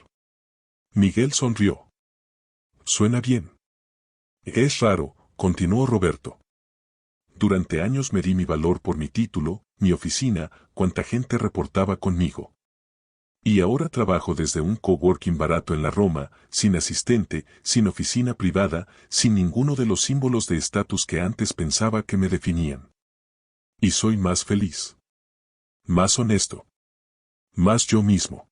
Miguel sonrió. Suena bien. Es raro, continuó Roberto. Durante años medí mi valor por mi título, mi oficina, cuánta gente reportaba conmigo. Y ahora trabajo desde un coworking barato en la Roma, sin asistente, sin oficina privada, sin ninguno de los símbolos de estatus que antes pensaba que me definían. Y soy más feliz. Más honesto. Más yo mismo.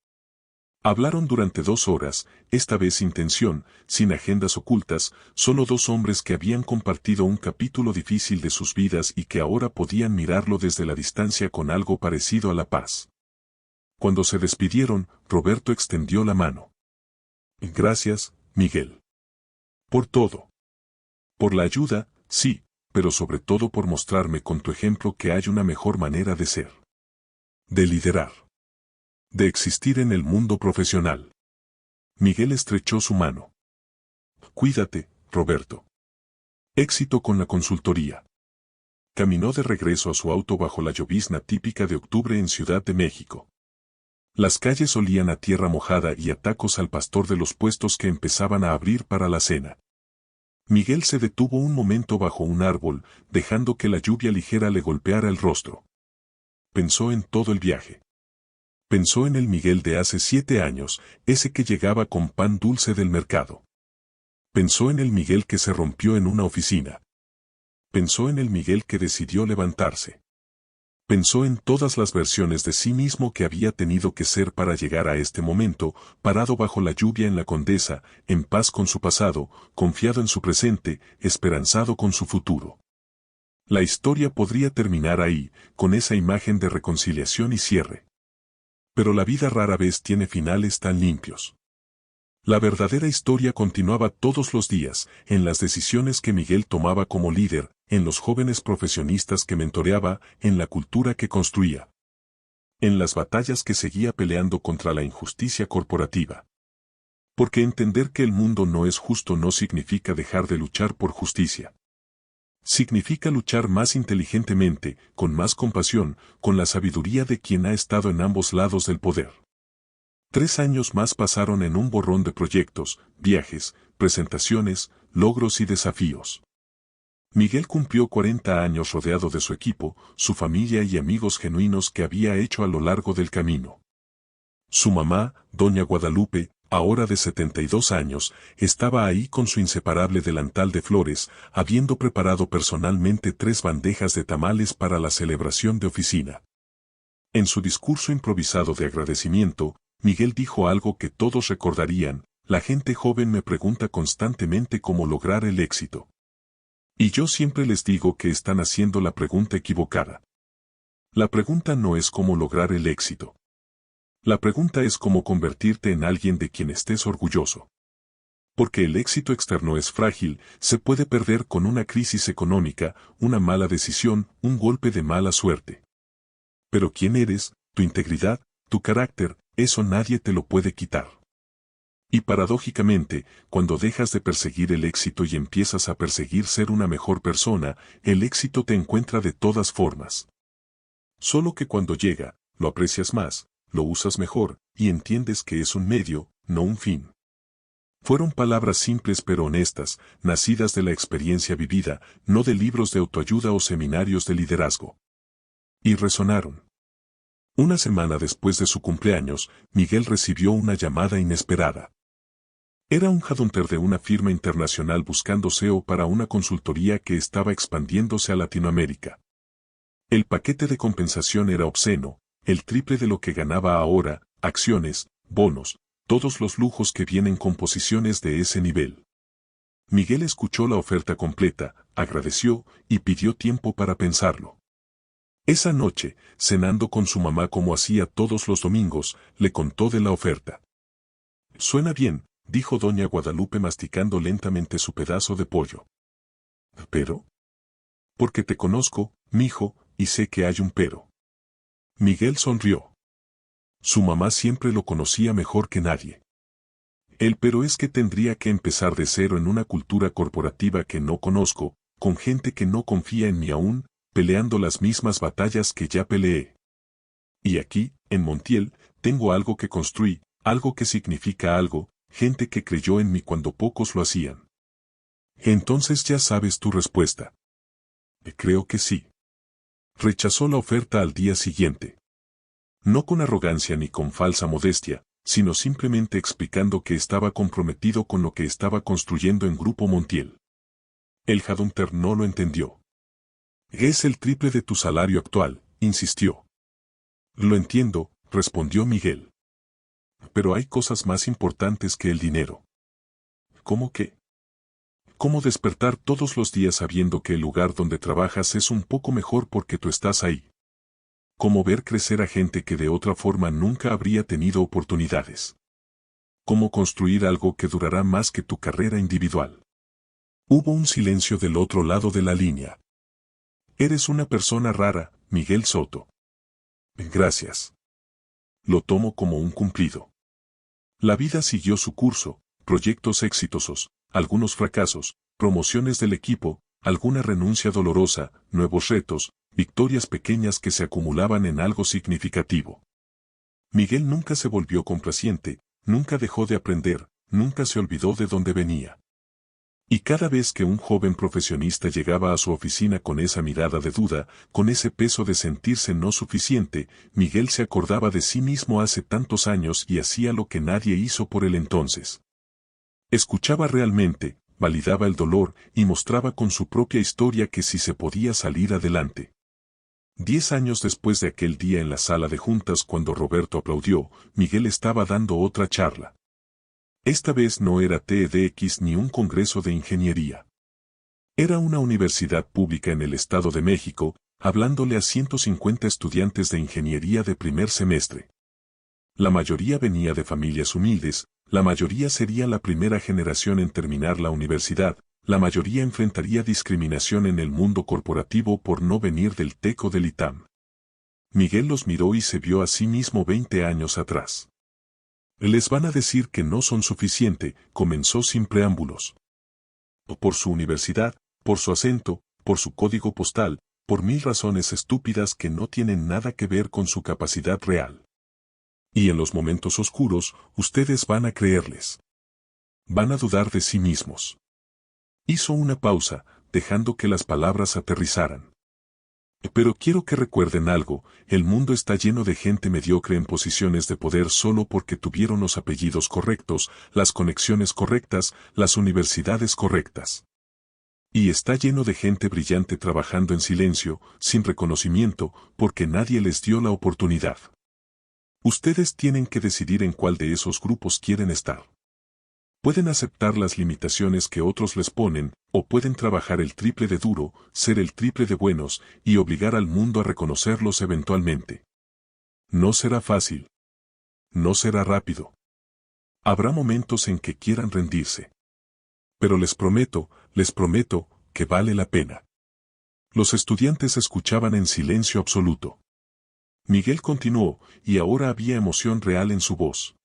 Hablaron durante 2 horas, esta vez sin tensión, sin agendas ocultas, solo 2 hombres que habían compartido un capítulo difícil de sus vidas y que ahora podían mirarlo desde la distancia con algo parecido a la paz. Cuando se despidieron, Roberto extendió la mano. Gracias, Miguel. Por todo. Por la ayuda, sí, pero sobre todo por mostrarme con tu ejemplo que hay una mejor manera de ser. De liderar. De existir en el mundo profesional. Miguel estrechó su mano. Cuídate, Roberto. Éxito con la consultoría. Caminó de regreso a su auto bajo la llovizna típica de octubre en Ciudad de México. Las calles olían a tierra mojada y a tacos al pastor de los puestos que empezaban a abrir para la cena. Miguel se detuvo un momento bajo un árbol, dejando que la lluvia ligera le golpeara el rostro. Pensó en todo el viaje. Pensó en el Miguel de hace 7 años, ese que llegaba con pan dulce del mercado. Pensó en el Miguel que se rompió en una oficina. Pensó en el Miguel que decidió levantarse. Pensó en todas las versiones de sí mismo que había tenido que ser para llegar a este momento, parado bajo la lluvia en la Condesa, en paz con su pasado, confiado en su presente, esperanzado con su futuro. La historia podría terminar ahí, con esa imagen de reconciliación y cierre. Pero la vida rara vez tiene finales tan limpios. La verdadera historia continuaba todos los días, en las decisiones que Miguel tomaba como líder, en los jóvenes profesionistas que mentoreaba, en la cultura que construía. En las batallas que seguía peleando contra la injusticia corporativa. Porque entender que el mundo no es justo no significa dejar de luchar por justicia. Significa luchar más inteligentemente, con más compasión, con la sabiduría de quien ha estado en ambos lados del poder. 3 años más pasaron en un borrón de proyectos, viajes, presentaciones, logros y desafíos. Miguel cumplió 40 años rodeado de su equipo, su familia y amigos genuinos que había hecho a lo largo del camino. Su mamá, doña Guadalupe, ahora de 72 años, estaba ahí con su inseparable delantal de flores, habiendo preparado personalmente 3 bandejas de tamales para la celebración de oficina. En su discurso improvisado de agradecimiento, Miguel dijo algo que todos recordarían: la gente joven me pregunta constantemente cómo lograr el éxito. Y yo siempre les digo que están haciendo la pregunta equivocada. La pregunta no es cómo lograr el éxito. La pregunta es cómo convertirte en alguien de quien estés orgulloso. Porque el éxito externo es frágil, se puede perder con una crisis económica, una mala decisión, un golpe de mala suerte. Pero quién eres, tu integridad, tu carácter, eso nadie te lo puede quitar. Y paradójicamente, cuando dejas de perseguir el éxito y empiezas a perseguir ser una mejor persona, el éxito te encuentra de todas formas. Solo que cuando llega, lo aprecias más, lo usas mejor, y entiendes que es un medio, no un fin. Fueron palabras simples pero honestas, nacidas de la experiencia vivida, no de libros de autoayuda o seminarios de liderazgo. Y resonaron. Una semana después de su cumpleaños, Miguel recibió una llamada inesperada. Era un headhunter de una firma internacional buscando CEO para una consultoría que estaba expandiéndose a Latinoamérica. El paquete de compensación era obsceno, el triple de lo que ganaba ahora, acciones, bonos, todos los lujos que vienen con posiciones de ese nivel. Miguel escuchó la oferta completa, agradeció y pidió tiempo para pensarlo. Esa noche, cenando con su mamá como hacía todos los domingos, le contó de la oferta. Suena bien, dijo doña Guadalupe masticando lentamente su pedazo de pollo. ¿Pero? Porque te conozco, mijo, y sé que hay un pero. Miguel sonrió. Su mamá siempre lo conocía mejor que nadie. El pero es que tendría que empezar de cero en una cultura corporativa que no conozco, con gente que no confía en mí aún, peleando las mismas batallas que ya peleé. Y aquí, en Montiel, tengo algo que construí, algo que significa algo, gente que creyó en mí cuando pocos lo hacían. Entonces ya sabes tu respuesta. Creo que sí. Rechazó la oferta al día siguiente. No con arrogancia ni con falsa modestia, sino simplemente explicando que estaba comprometido con lo que estaba construyendo en Grupo Montiel. El headhunter no lo entendió. Es el triple de tu salario actual, insistió. Lo entiendo, respondió Miguel. Pero hay cosas más importantes que el dinero. ¿Cómo qué? ¿Cómo despertar todos los días sabiendo que el lugar donde trabajas es un poco mejor porque tú estás ahí? ¿Cómo ver crecer a gente que de otra forma nunca habría tenido oportunidades? ¿Cómo construir algo que durará más que tu carrera individual? Hubo un silencio del otro lado de la línea. Eres una persona rara, Miguel Soto. Gracias. Lo tomo como un cumplido. La vida siguió su curso, proyectos exitosos, algunos fracasos, promociones del equipo, alguna renuncia dolorosa, nuevos retos, victorias pequeñas que se acumulaban en algo significativo. Miguel nunca se volvió complaciente, nunca dejó de aprender, nunca se olvidó de dónde venía. Y cada vez que un joven profesionista llegaba a su oficina con esa mirada de duda, con ese peso de sentirse no suficiente, Miguel se acordaba de sí mismo hace tantos años y hacía lo que nadie hizo por él entonces. Escuchaba realmente, validaba el dolor y mostraba con su propia historia que sí se podía salir adelante. 10 años después de aquel día en la sala de juntas cuando Roberto aplaudió, Miguel estaba dando otra charla. Esta vez no era TEDx ni un congreso de ingeniería. Era una universidad pública en el Estado de México, hablándole a 150 estudiantes de ingeniería de primer semestre. La mayoría venía de familias humildes, la mayoría sería la primera generación en terminar la universidad, la mayoría enfrentaría discriminación en el mundo corporativo por no venir del TEC o del ITAM. Miguel los miró y se vio a sí mismo 20 años atrás. Les van a decir que no son suficiente, comenzó sin preámbulos. Por su universidad, por su acento, por su código postal, por 1000 razones estúpidas que no tienen nada que ver con su capacidad real. Y en los momentos oscuros, ustedes van a creerles. Van a dudar de sí mismos. Hizo una pausa, dejando que las palabras aterrizaran. Pero quiero que recuerden algo, el mundo está lleno de gente mediocre en posiciones de poder solo porque tuvieron los apellidos correctos, las conexiones correctas, las universidades correctas. Y está lleno de gente brillante trabajando en silencio, sin reconocimiento, porque nadie les dio la oportunidad. Ustedes tienen que decidir en cuál de esos grupos quieren estar. Pueden aceptar las limitaciones que otros les ponen, o pueden trabajar el triple de duro, ser el triple de buenos, y obligar al mundo a reconocerlos eventualmente. No será fácil. No será rápido. Habrá momentos en que quieran rendirse. Pero les prometo, que vale la pena. Los estudiantes escuchaban en silencio absoluto. Miguel continuó, y ahora había emoción real en su voz.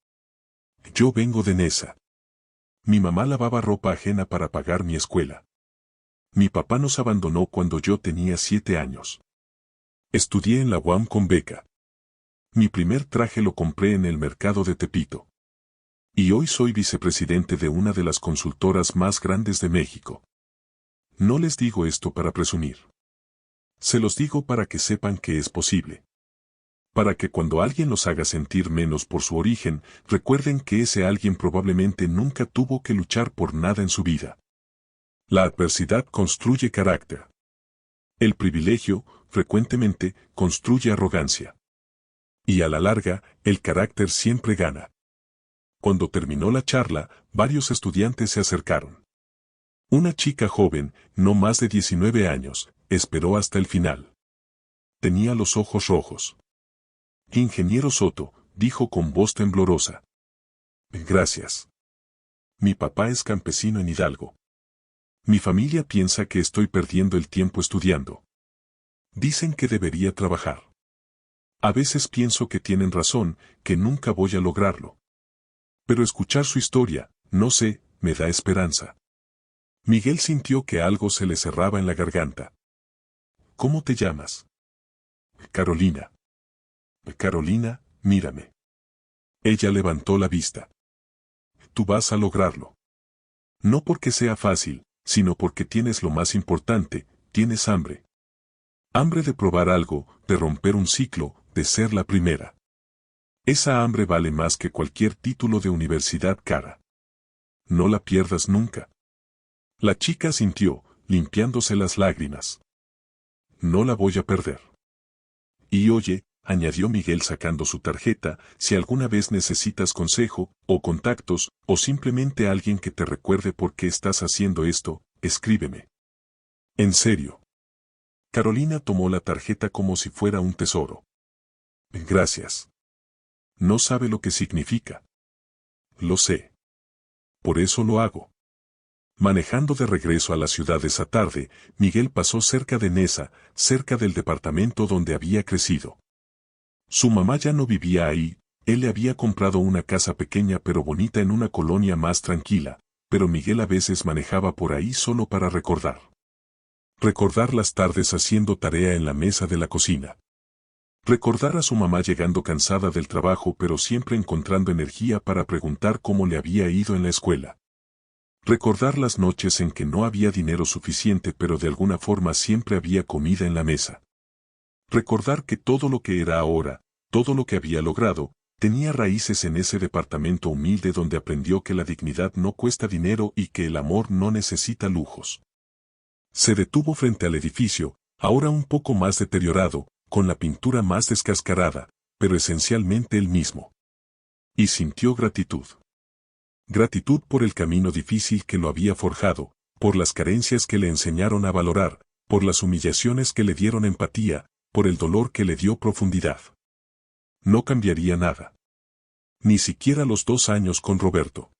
Yo vengo de Nesa. Mi mamá lavaba ropa ajena para pagar mi escuela. Mi papá nos abandonó cuando yo tenía 7 años. Estudié en la UAM con beca. Mi primer traje lo compré en el mercado de Tepito. Y hoy soy vicepresidente de una de las consultoras más grandes de México. No les digo esto para presumir. Se los digo para que sepan que es posible. Para que cuando alguien los haga sentir menos por su origen, recuerden que ese alguien probablemente nunca tuvo que luchar por nada en su vida. La adversidad construye carácter. El privilegio, frecuentemente, construye arrogancia. Y a la larga, el carácter siempre gana. Cuando terminó la charla, varios estudiantes se acercaron. Una chica joven, no más de 19 años, esperó hasta el final. Tenía los ojos rojos. Ingeniero Soto, dijo con voz temblorosa. Gracias. Mi papá es campesino en Hidalgo. Mi familia piensa que estoy perdiendo el tiempo estudiando. Dicen que debería trabajar. A veces pienso que tienen razón, que nunca voy a lograrlo. Pero escuchar su historia, no sé, me da esperanza. Miguel sintió que algo se le cerraba en la garganta. ¿Cómo te llamas? Carolina. Carolina, mírame. Ella levantó la vista. Tú vas a lograrlo. No porque sea fácil, sino porque tienes lo más importante, tienes hambre. Hambre de probar algo, de romper un ciclo, de ser la primera. Esa hambre vale más que cualquier título de universidad cara. No la pierdas nunca. La chica sintió, limpiándose las lágrimas. No la voy a perder. Y oye, añadió Miguel sacando su tarjeta, si alguna vez necesitas consejo, o contactos, o simplemente alguien que te recuerde por qué estás haciendo esto, escríbeme. En serio. Carolina tomó la tarjeta como si fuera un tesoro. Gracias. No sabe lo que significa. Lo sé. Por eso lo hago. Manejando de regreso a la ciudad esa tarde, Miguel pasó cerca de Nesa, cerca del departamento donde había crecido. Su mamá ya no vivía ahí, él le había comprado una casa pequeña pero bonita en una colonia más tranquila, pero Miguel a veces manejaba por ahí solo para recordar. Recordar las tardes haciendo tarea en la mesa de la cocina. Recordar a su mamá llegando cansada del trabajo pero siempre encontrando energía para preguntar cómo le había ido en la escuela. Recordar las noches en que no había dinero suficiente pero de alguna forma siempre había comida en la mesa. Recordar que todo lo que era ahora, todo lo que había logrado, tenía raíces en ese departamento humilde donde aprendió que la dignidad no cuesta dinero y que el amor no necesita lujos. Se detuvo frente al edificio, ahora un poco más deteriorado, con la pintura más descascarada, pero esencialmente el mismo. Y sintió gratitud. Gratitud por el camino difícil que lo había forjado, por las carencias que le enseñaron a valorar, por las humillaciones que le dieron empatía, por el dolor que le dio profundidad. No cambiaría nada. Ni siquiera los 2 años con Roberto.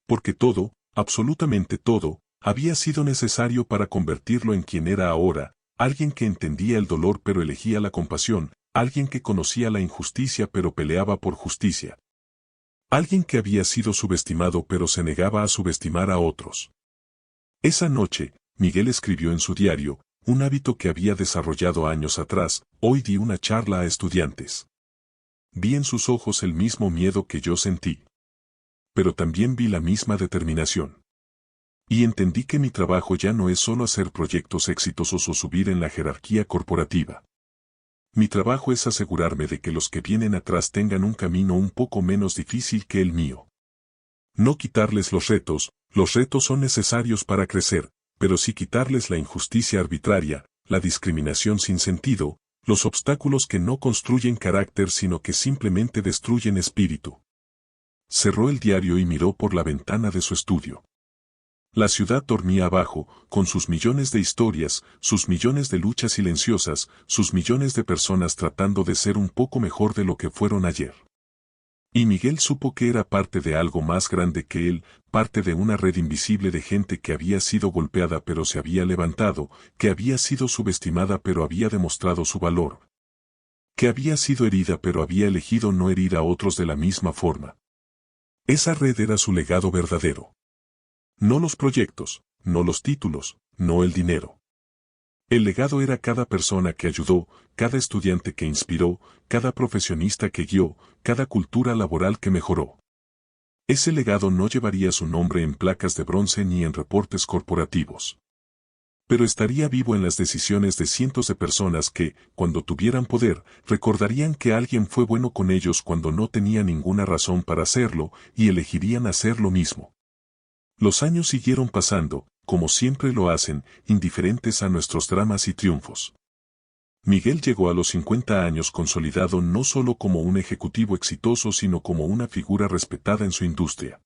Porque todo, absolutamente todo, había sido necesario para convertirlo en quien era ahora, alguien que entendía el dolor pero elegía la compasión, alguien que conocía la injusticia pero peleaba por justicia. Alguien que había sido subestimado pero se negaba a subestimar a otros. Esa noche, Miguel escribió en su diario, un hábito que había desarrollado años atrás, hoy di una charla a estudiantes. Vi en sus ojos el mismo miedo que yo sentí. Pero también vi la misma determinación. Y entendí que mi trabajo ya no es solo hacer proyectos exitosos o subir en la jerarquía corporativa. Mi trabajo es asegurarme de que los que vienen atrás tengan un camino un poco menos difícil que el mío. No quitarles los retos son necesarios para crecer, pero sí quitarles la injusticia arbitraria, la discriminación sin sentido, los obstáculos que no construyen carácter sino que simplemente destruyen espíritu. Cerró el diario y miró por la ventana de su estudio. La ciudad dormía abajo, con sus millones de historias, sus millones de luchas silenciosas, sus millones de personas tratando de ser un poco mejor de lo que fueron ayer. Y Miguel supo que era parte de algo más grande que él, parte de una red invisible de gente que había sido golpeada pero se había levantado, que había sido subestimada pero había demostrado su valor, que había sido herida pero había elegido no herir a otros de la misma forma. Esa red era su legado verdadero. No los proyectos, no los títulos, no el dinero. El legado era cada persona que ayudó, cada estudiante que inspiró, cada profesionista que guió, cada cultura laboral que mejoró. Ese legado no llevaría su nombre en placas de bronce ni en reportes corporativos. Pero estaría vivo en las decisiones de cientos de personas que, cuando tuvieran poder, recordarían que alguien fue bueno con ellos cuando no tenía ninguna razón para hacerlo y elegirían hacer lo mismo. Los años siguieron pasando, como siempre lo hacen, indiferentes a nuestros dramas y triunfos. Miguel llegó a los 50 años consolidado no solo como un ejecutivo exitoso sino como una figura respetada en su industria.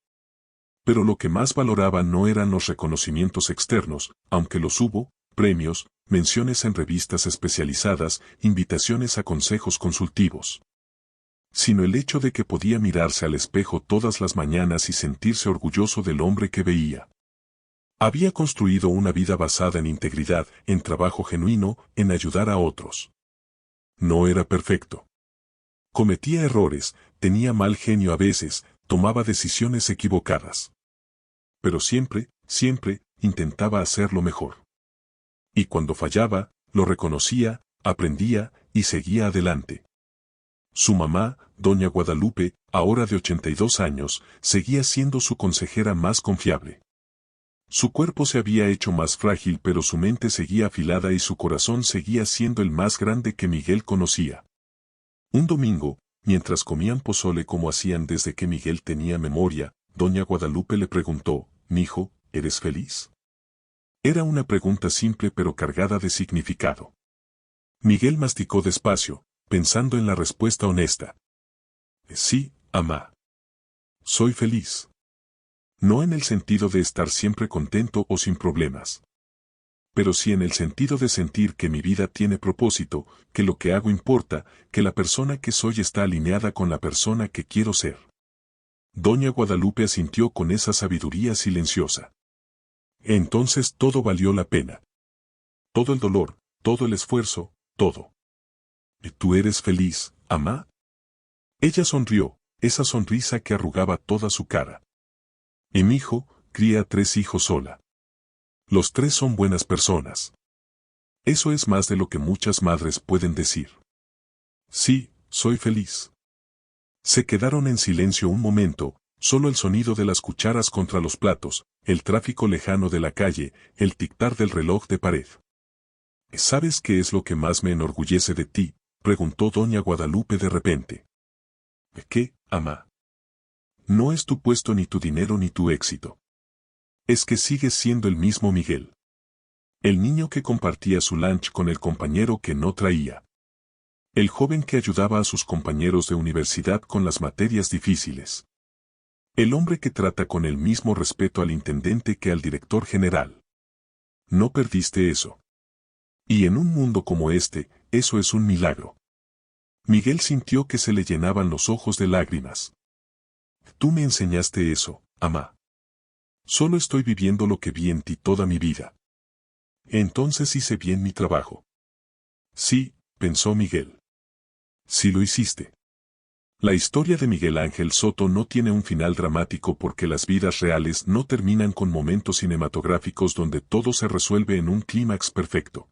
Pero lo que más valoraba no eran los reconocimientos externos, aunque los hubo, premios, menciones en revistas especializadas, invitaciones a consejos consultivos. Sino el hecho de que podía mirarse al espejo todas las mañanas y sentirse orgulloso del hombre que veía. Había construido una vida basada en integridad, en trabajo genuino, en ayudar a otros. No era perfecto. Cometía errores, tenía mal genio a veces, tomaba decisiones equivocadas. Pero siempre, intentaba hacerlo mejor. Y cuando fallaba, lo reconocía, aprendía y seguía adelante. Su mamá, doña Guadalupe, ahora de 82 años, seguía siendo su consejera más confiable. Su cuerpo se había hecho más frágil pero su mente seguía afilada y su corazón seguía siendo el más grande que Miguel conocía. Un domingo, mientras comían pozole como hacían desde que Miguel tenía memoria, doña Guadalupe le preguntó, «Mijo, ¿eres feliz?». Era una pregunta simple pero cargada de significado. Miguel masticó despacio, pensando en la respuesta honesta. «Sí, amá. Soy feliz». No en el sentido de estar siempre contento o sin problemas. Pero sí en el sentido de sentir que mi vida tiene propósito, que lo que hago importa, que la persona que soy está alineada con la persona que quiero ser. Doña Guadalupe asintió con esa sabiduría silenciosa. Entonces todo valió la pena. Todo el dolor, todo el esfuerzo, todo. ¿Tú eres feliz, amá? Ella sonrió, esa sonrisa que arrugaba toda su cara. Mi hijo, cría 3 hijos sola. Los 3 son buenas personas. Eso es más de lo que muchas madres pueden decir. Sí, soy feliz. Se quedaron en silencio un momento, solo el sonido de las cucharas contra los platos, el tráfico lejano de la calle, el tic-tac del reloj de pared. ¿Sabes qué es lo que más me enorgullece de ti?, preguntó doña Guadalupe de repente. ¿Qué, amá? No es tu puesto ni tu dinero ni tu éxito. Es que sigues siendo el mismo Miguel. El niño que compartía su lunch con el compañero que no traía. El joven que ayudaba a sus compañeros de universidad con las materias difíciles. El hombre que trata con el mismo respeto al intendente que al director general. No perdiste eso. Y en un mundo como este, eso es un milagro. Miguel sintió que se le llenaban los ojos de lágrimas. Tú me enseñaste eso, amá. Solo estoy viviendo lo que vi en ti toda mi vida. Entonces hice bien mi trabajo. Sí, pensó Miguel. Sí lo hiciste. La historia de Miguel Ángel Soto no tiene un final dramático porque las vidas reales no terminan con momentos cinematográficos donde todo se resuelve en un clímax perfecto.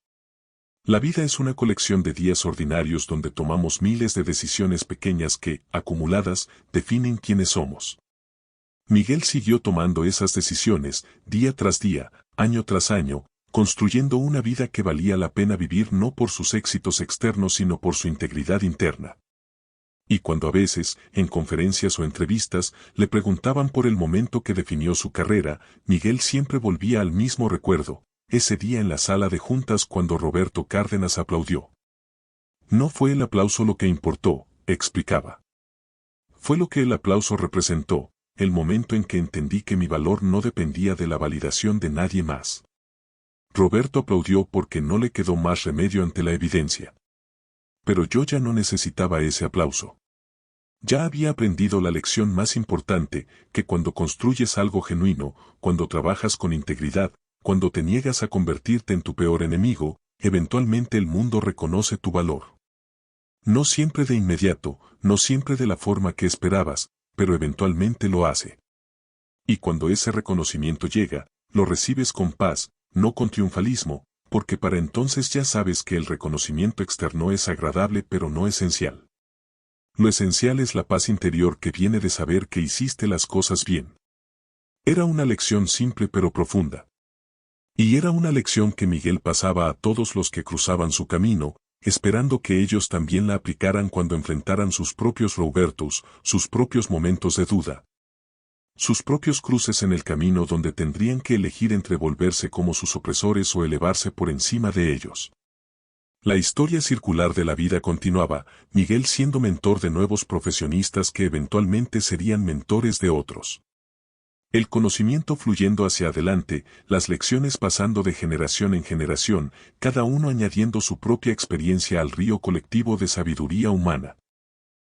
La vida es una colección de días ordinarios donde tomamos miles de decisiones pequeñas que, acumuladas, definen quiénes somos. Miguel siguió tomando esas decisiones, día tras día, año tras año, construyendo una vida que valía la pena vivir no por sus éxitos externos sino por su integridad interna. Y cuando a veces, en conferencias o entrevistas, le preguntaban por el momento que definió su carrera, Miguel siempre volvía al mismo recuerdo, ese día en la sala de juntas cuando Roberto Cárdenas aplaudió. No fue el aplauso lo que importó, explicaba. Fue lo que el aplauso representó, el momento en que entendí que mi valor no dependía de la validación de nadie más. Roberto aplaudió porque no le quedó más remedio ante la evidencia. Pero yo ya no necesitaba ese aplauso. Ya había aprendido la lección más importante, que cuando construyes algo genuino, cuando trabajas con integridad, cuando te niegas a convertirte en tu peor enemigo, eventualmente el mundo reconoce tu valor. No siempre de inmediato, no siempre de la forma que esperabas, pero eventualmente lo hace. Y cuando ese reconocimiento llega, lo recibes con paz, no con triunfalismo, porque para entonces ya sabes que el reconocimiento externo es agradable pero no esencial. Lo esencial es la paz interior que viene de saber que hiciste las cosas bien. Era una lección simple pero profunda. Y era una lección que Miguel pasaba a todos los que cruzaban su camino, esperando que ellos también la aplicaran cuando enfrentaran sus propios Robertos, sus propios momentos de duda. Sus propios cruces en el camino donde tendrían que elegir entre volverse como sus opresores o elevarse por encima de ellos. La historia circular de la vida continuaba, Miguel siendo mentor de nuevos profesionistas que eventualmente serían mentores de otros. El conocimiento fluyendo hacia adelante, las lecciones pasando de generación en generación, cada uno añadiendo su propia experiencia al río colectivo de sabiduría humana.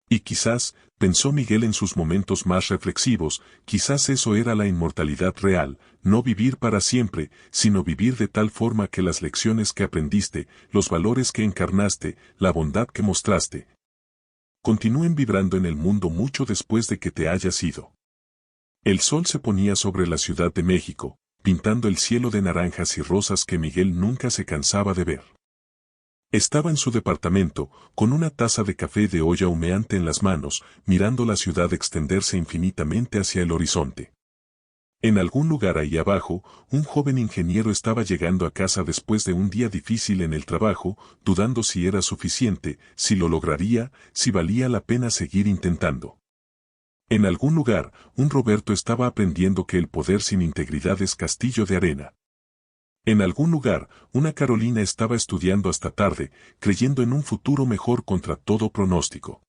Y quizás, pensó Miguel en sus momentos más reflexivos, quizás eso era la inmortalidad real, no vivir para siempre, sino vivir de tal forma que las lecciones que aprendiste, los valores que encarnaste, la bondad que mostraste, continúen vibrando en el mundo mucho después de que te hayas ido. El sol se ponía sobre la Ciudad de México, pintando el cielo de naranjas y rosas que Miguel nunca se cansaba de ver. Estaba en su departamento, con una taza de café de olla humeante en las manos, mirando la ciudad extenderse infinitamente hacia el horizonte. En algún lugar ahí abajo, un joven ingeniero estaba llegando a casa después de un día difícil en el trabajo, dudando si era suficiente, si lo lograría, si valía la pena seguir intentando. En algún lugar, un Roberto estaba aprendiendo que el poder sin integridad es castillo de arena. En algún lugar, una Carolina estaba estudiando hasta tarde, creyendo en un futuro mejor contra todo pronóstico.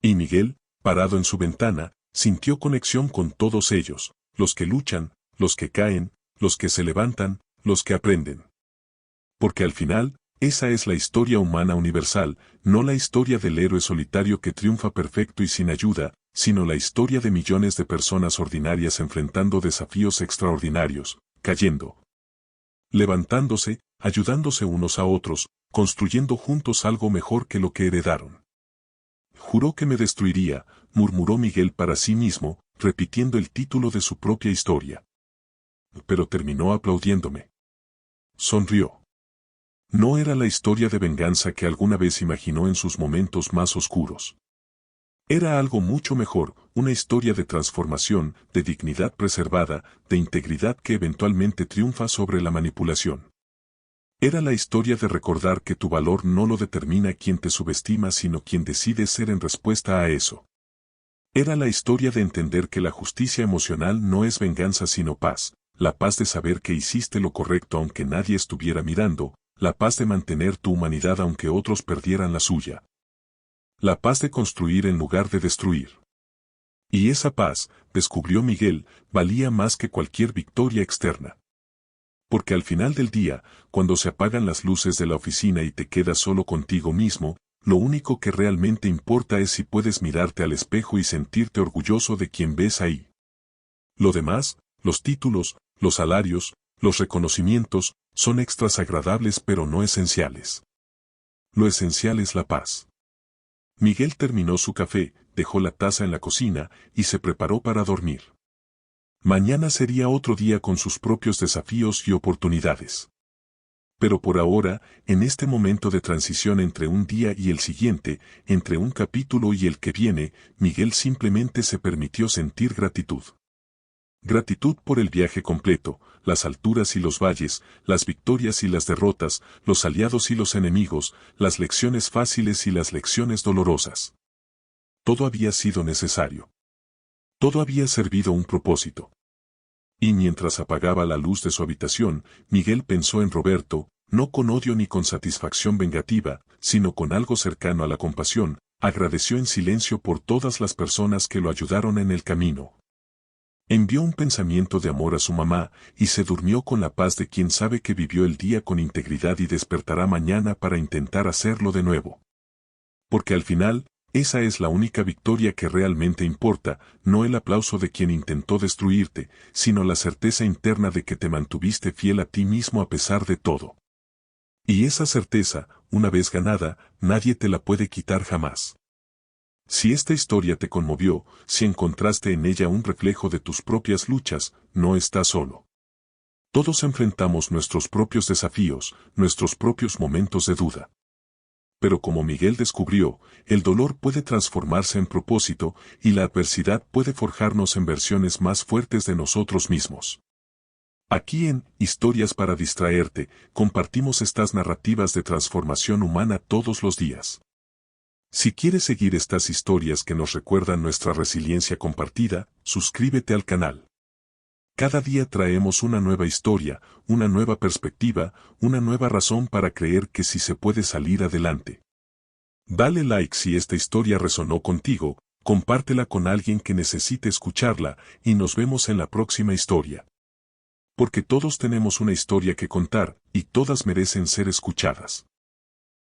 Y Miguel, parado en su ventana, sintió conexión con todos ellos, los que luchan, los que caen, los que se levantan, los que aprenden. Porque al final, esa es la historia humana universal, no la historia del héroe solitario que triunfa perfecto y sin ayuda, sino la historia de millones de personas ordinarias enfrentando desafíos extraordinarios, cayendo, levantándose, ayudándose unos a otros, construyendo juntos algo mejor que lo que heredaron. Juró que me destruiría, murmuró Miguel para sí mismo, repitiendo el título de su propia historia. Pero terminó aplaudiéndome. Sonrió. No era la historia de venganza que alguna vez imaginó en sus momentos más oscuros. Era algo mucho mejor, una historia de transformación, de dignidad preservada, de integridad que eventualmente triunfa sobre la manipulación. Era la historia de recordar que tu valor no lo determina quien te subestima sino quien decide ser en respuesta a eso. Era la historia de entender que la justicia emocional no es venganza sino paz, la paz de saber que hiciste lo correcto aunque nadie estuviera mirando, la paz de mantener tu humanidad aunque otros perdieran la suya. La paz de construir en lugar de destruir. Y esa paz, descubrió Miguel, valía más que cualquier victoria externa. Porque al final del día, cuando se apagan las luces de la oficina y te quedas solo contigo mismo, lo único que realmente importa es si puedes mirarte al espejo y sentirte orgulloso de quien ves ahí. Lo demás, los títulos, los salarios, los reconocimientos, son extras agradables pero no esenciales. Lo esencial es la paz. Miguel terminó su café, dejó la taza en la cocina y se preparó para dormir. Mañana sería otro día con sus propios desafíos y oportunidades. Pero por ahora, en este momento de transición entre un día y el siguiente, entre un capítulo y el que viene, Miguel simplemente se permitió sentir gratitud. Gratitud por el viaje completo, las alturas y los valles, las victorias y las derrotas, los aliados y los enemigos, las lecciones fáciles y las lecciones dolorosas. Todo había sido necesario. Todo había servido un propósito. Y mientras apagaba la luz de su habitación, Miguel pensó en Roberto, no con odio ni con satisfacción vengativa, sino con algo cercano a la compasión, agradeció en silencio por todas las personas que lo ayudaron en el camino. Envió un pensamiento de amor a su mamá, y se durmió con la paz de quien sabe que vivió el día con integridad y despertará mañana para intentar hacerlo de nuevo. Porque al final, esa es la única victoria que realmente importa, no el aplauso de quien intentó destruirte, sino la certeza interna de que te mantuviste fiel a ti mismo a pesar de todo. Y esa certeza, una vez ganada, nadie te la puede quitar jamás. Si esta historia te conmovió, si encontraste en ella un reflejo de tus propias luchas, no estás solo. Todos enfrentamos nuestros propios desafíos, nuestros propios momentos de duda. Pero como Miguel descubrió, el dolor puede transformarse en propósito y la adversidad puede forjarnos en versiones más fuertes de nosotros mismos. Aquí en Historias para distraerte, compartimos estas narrativas de transformación humana todos los días. Si quieres seguir estas historias que nos recuerdan nuestra resiliencia compartida, suscríbete al canal. Cada día traemos una nueva historia, una nueva perspectiva, una nueva razón para creer que sí se puede salir adelante. Dale like si esta historia resonó contigo, compártela con alguien que necesite escucharla y nos vemos en la próxima historia. Porque todos tenemos una historia que contar y todas merecen ser escuchadas.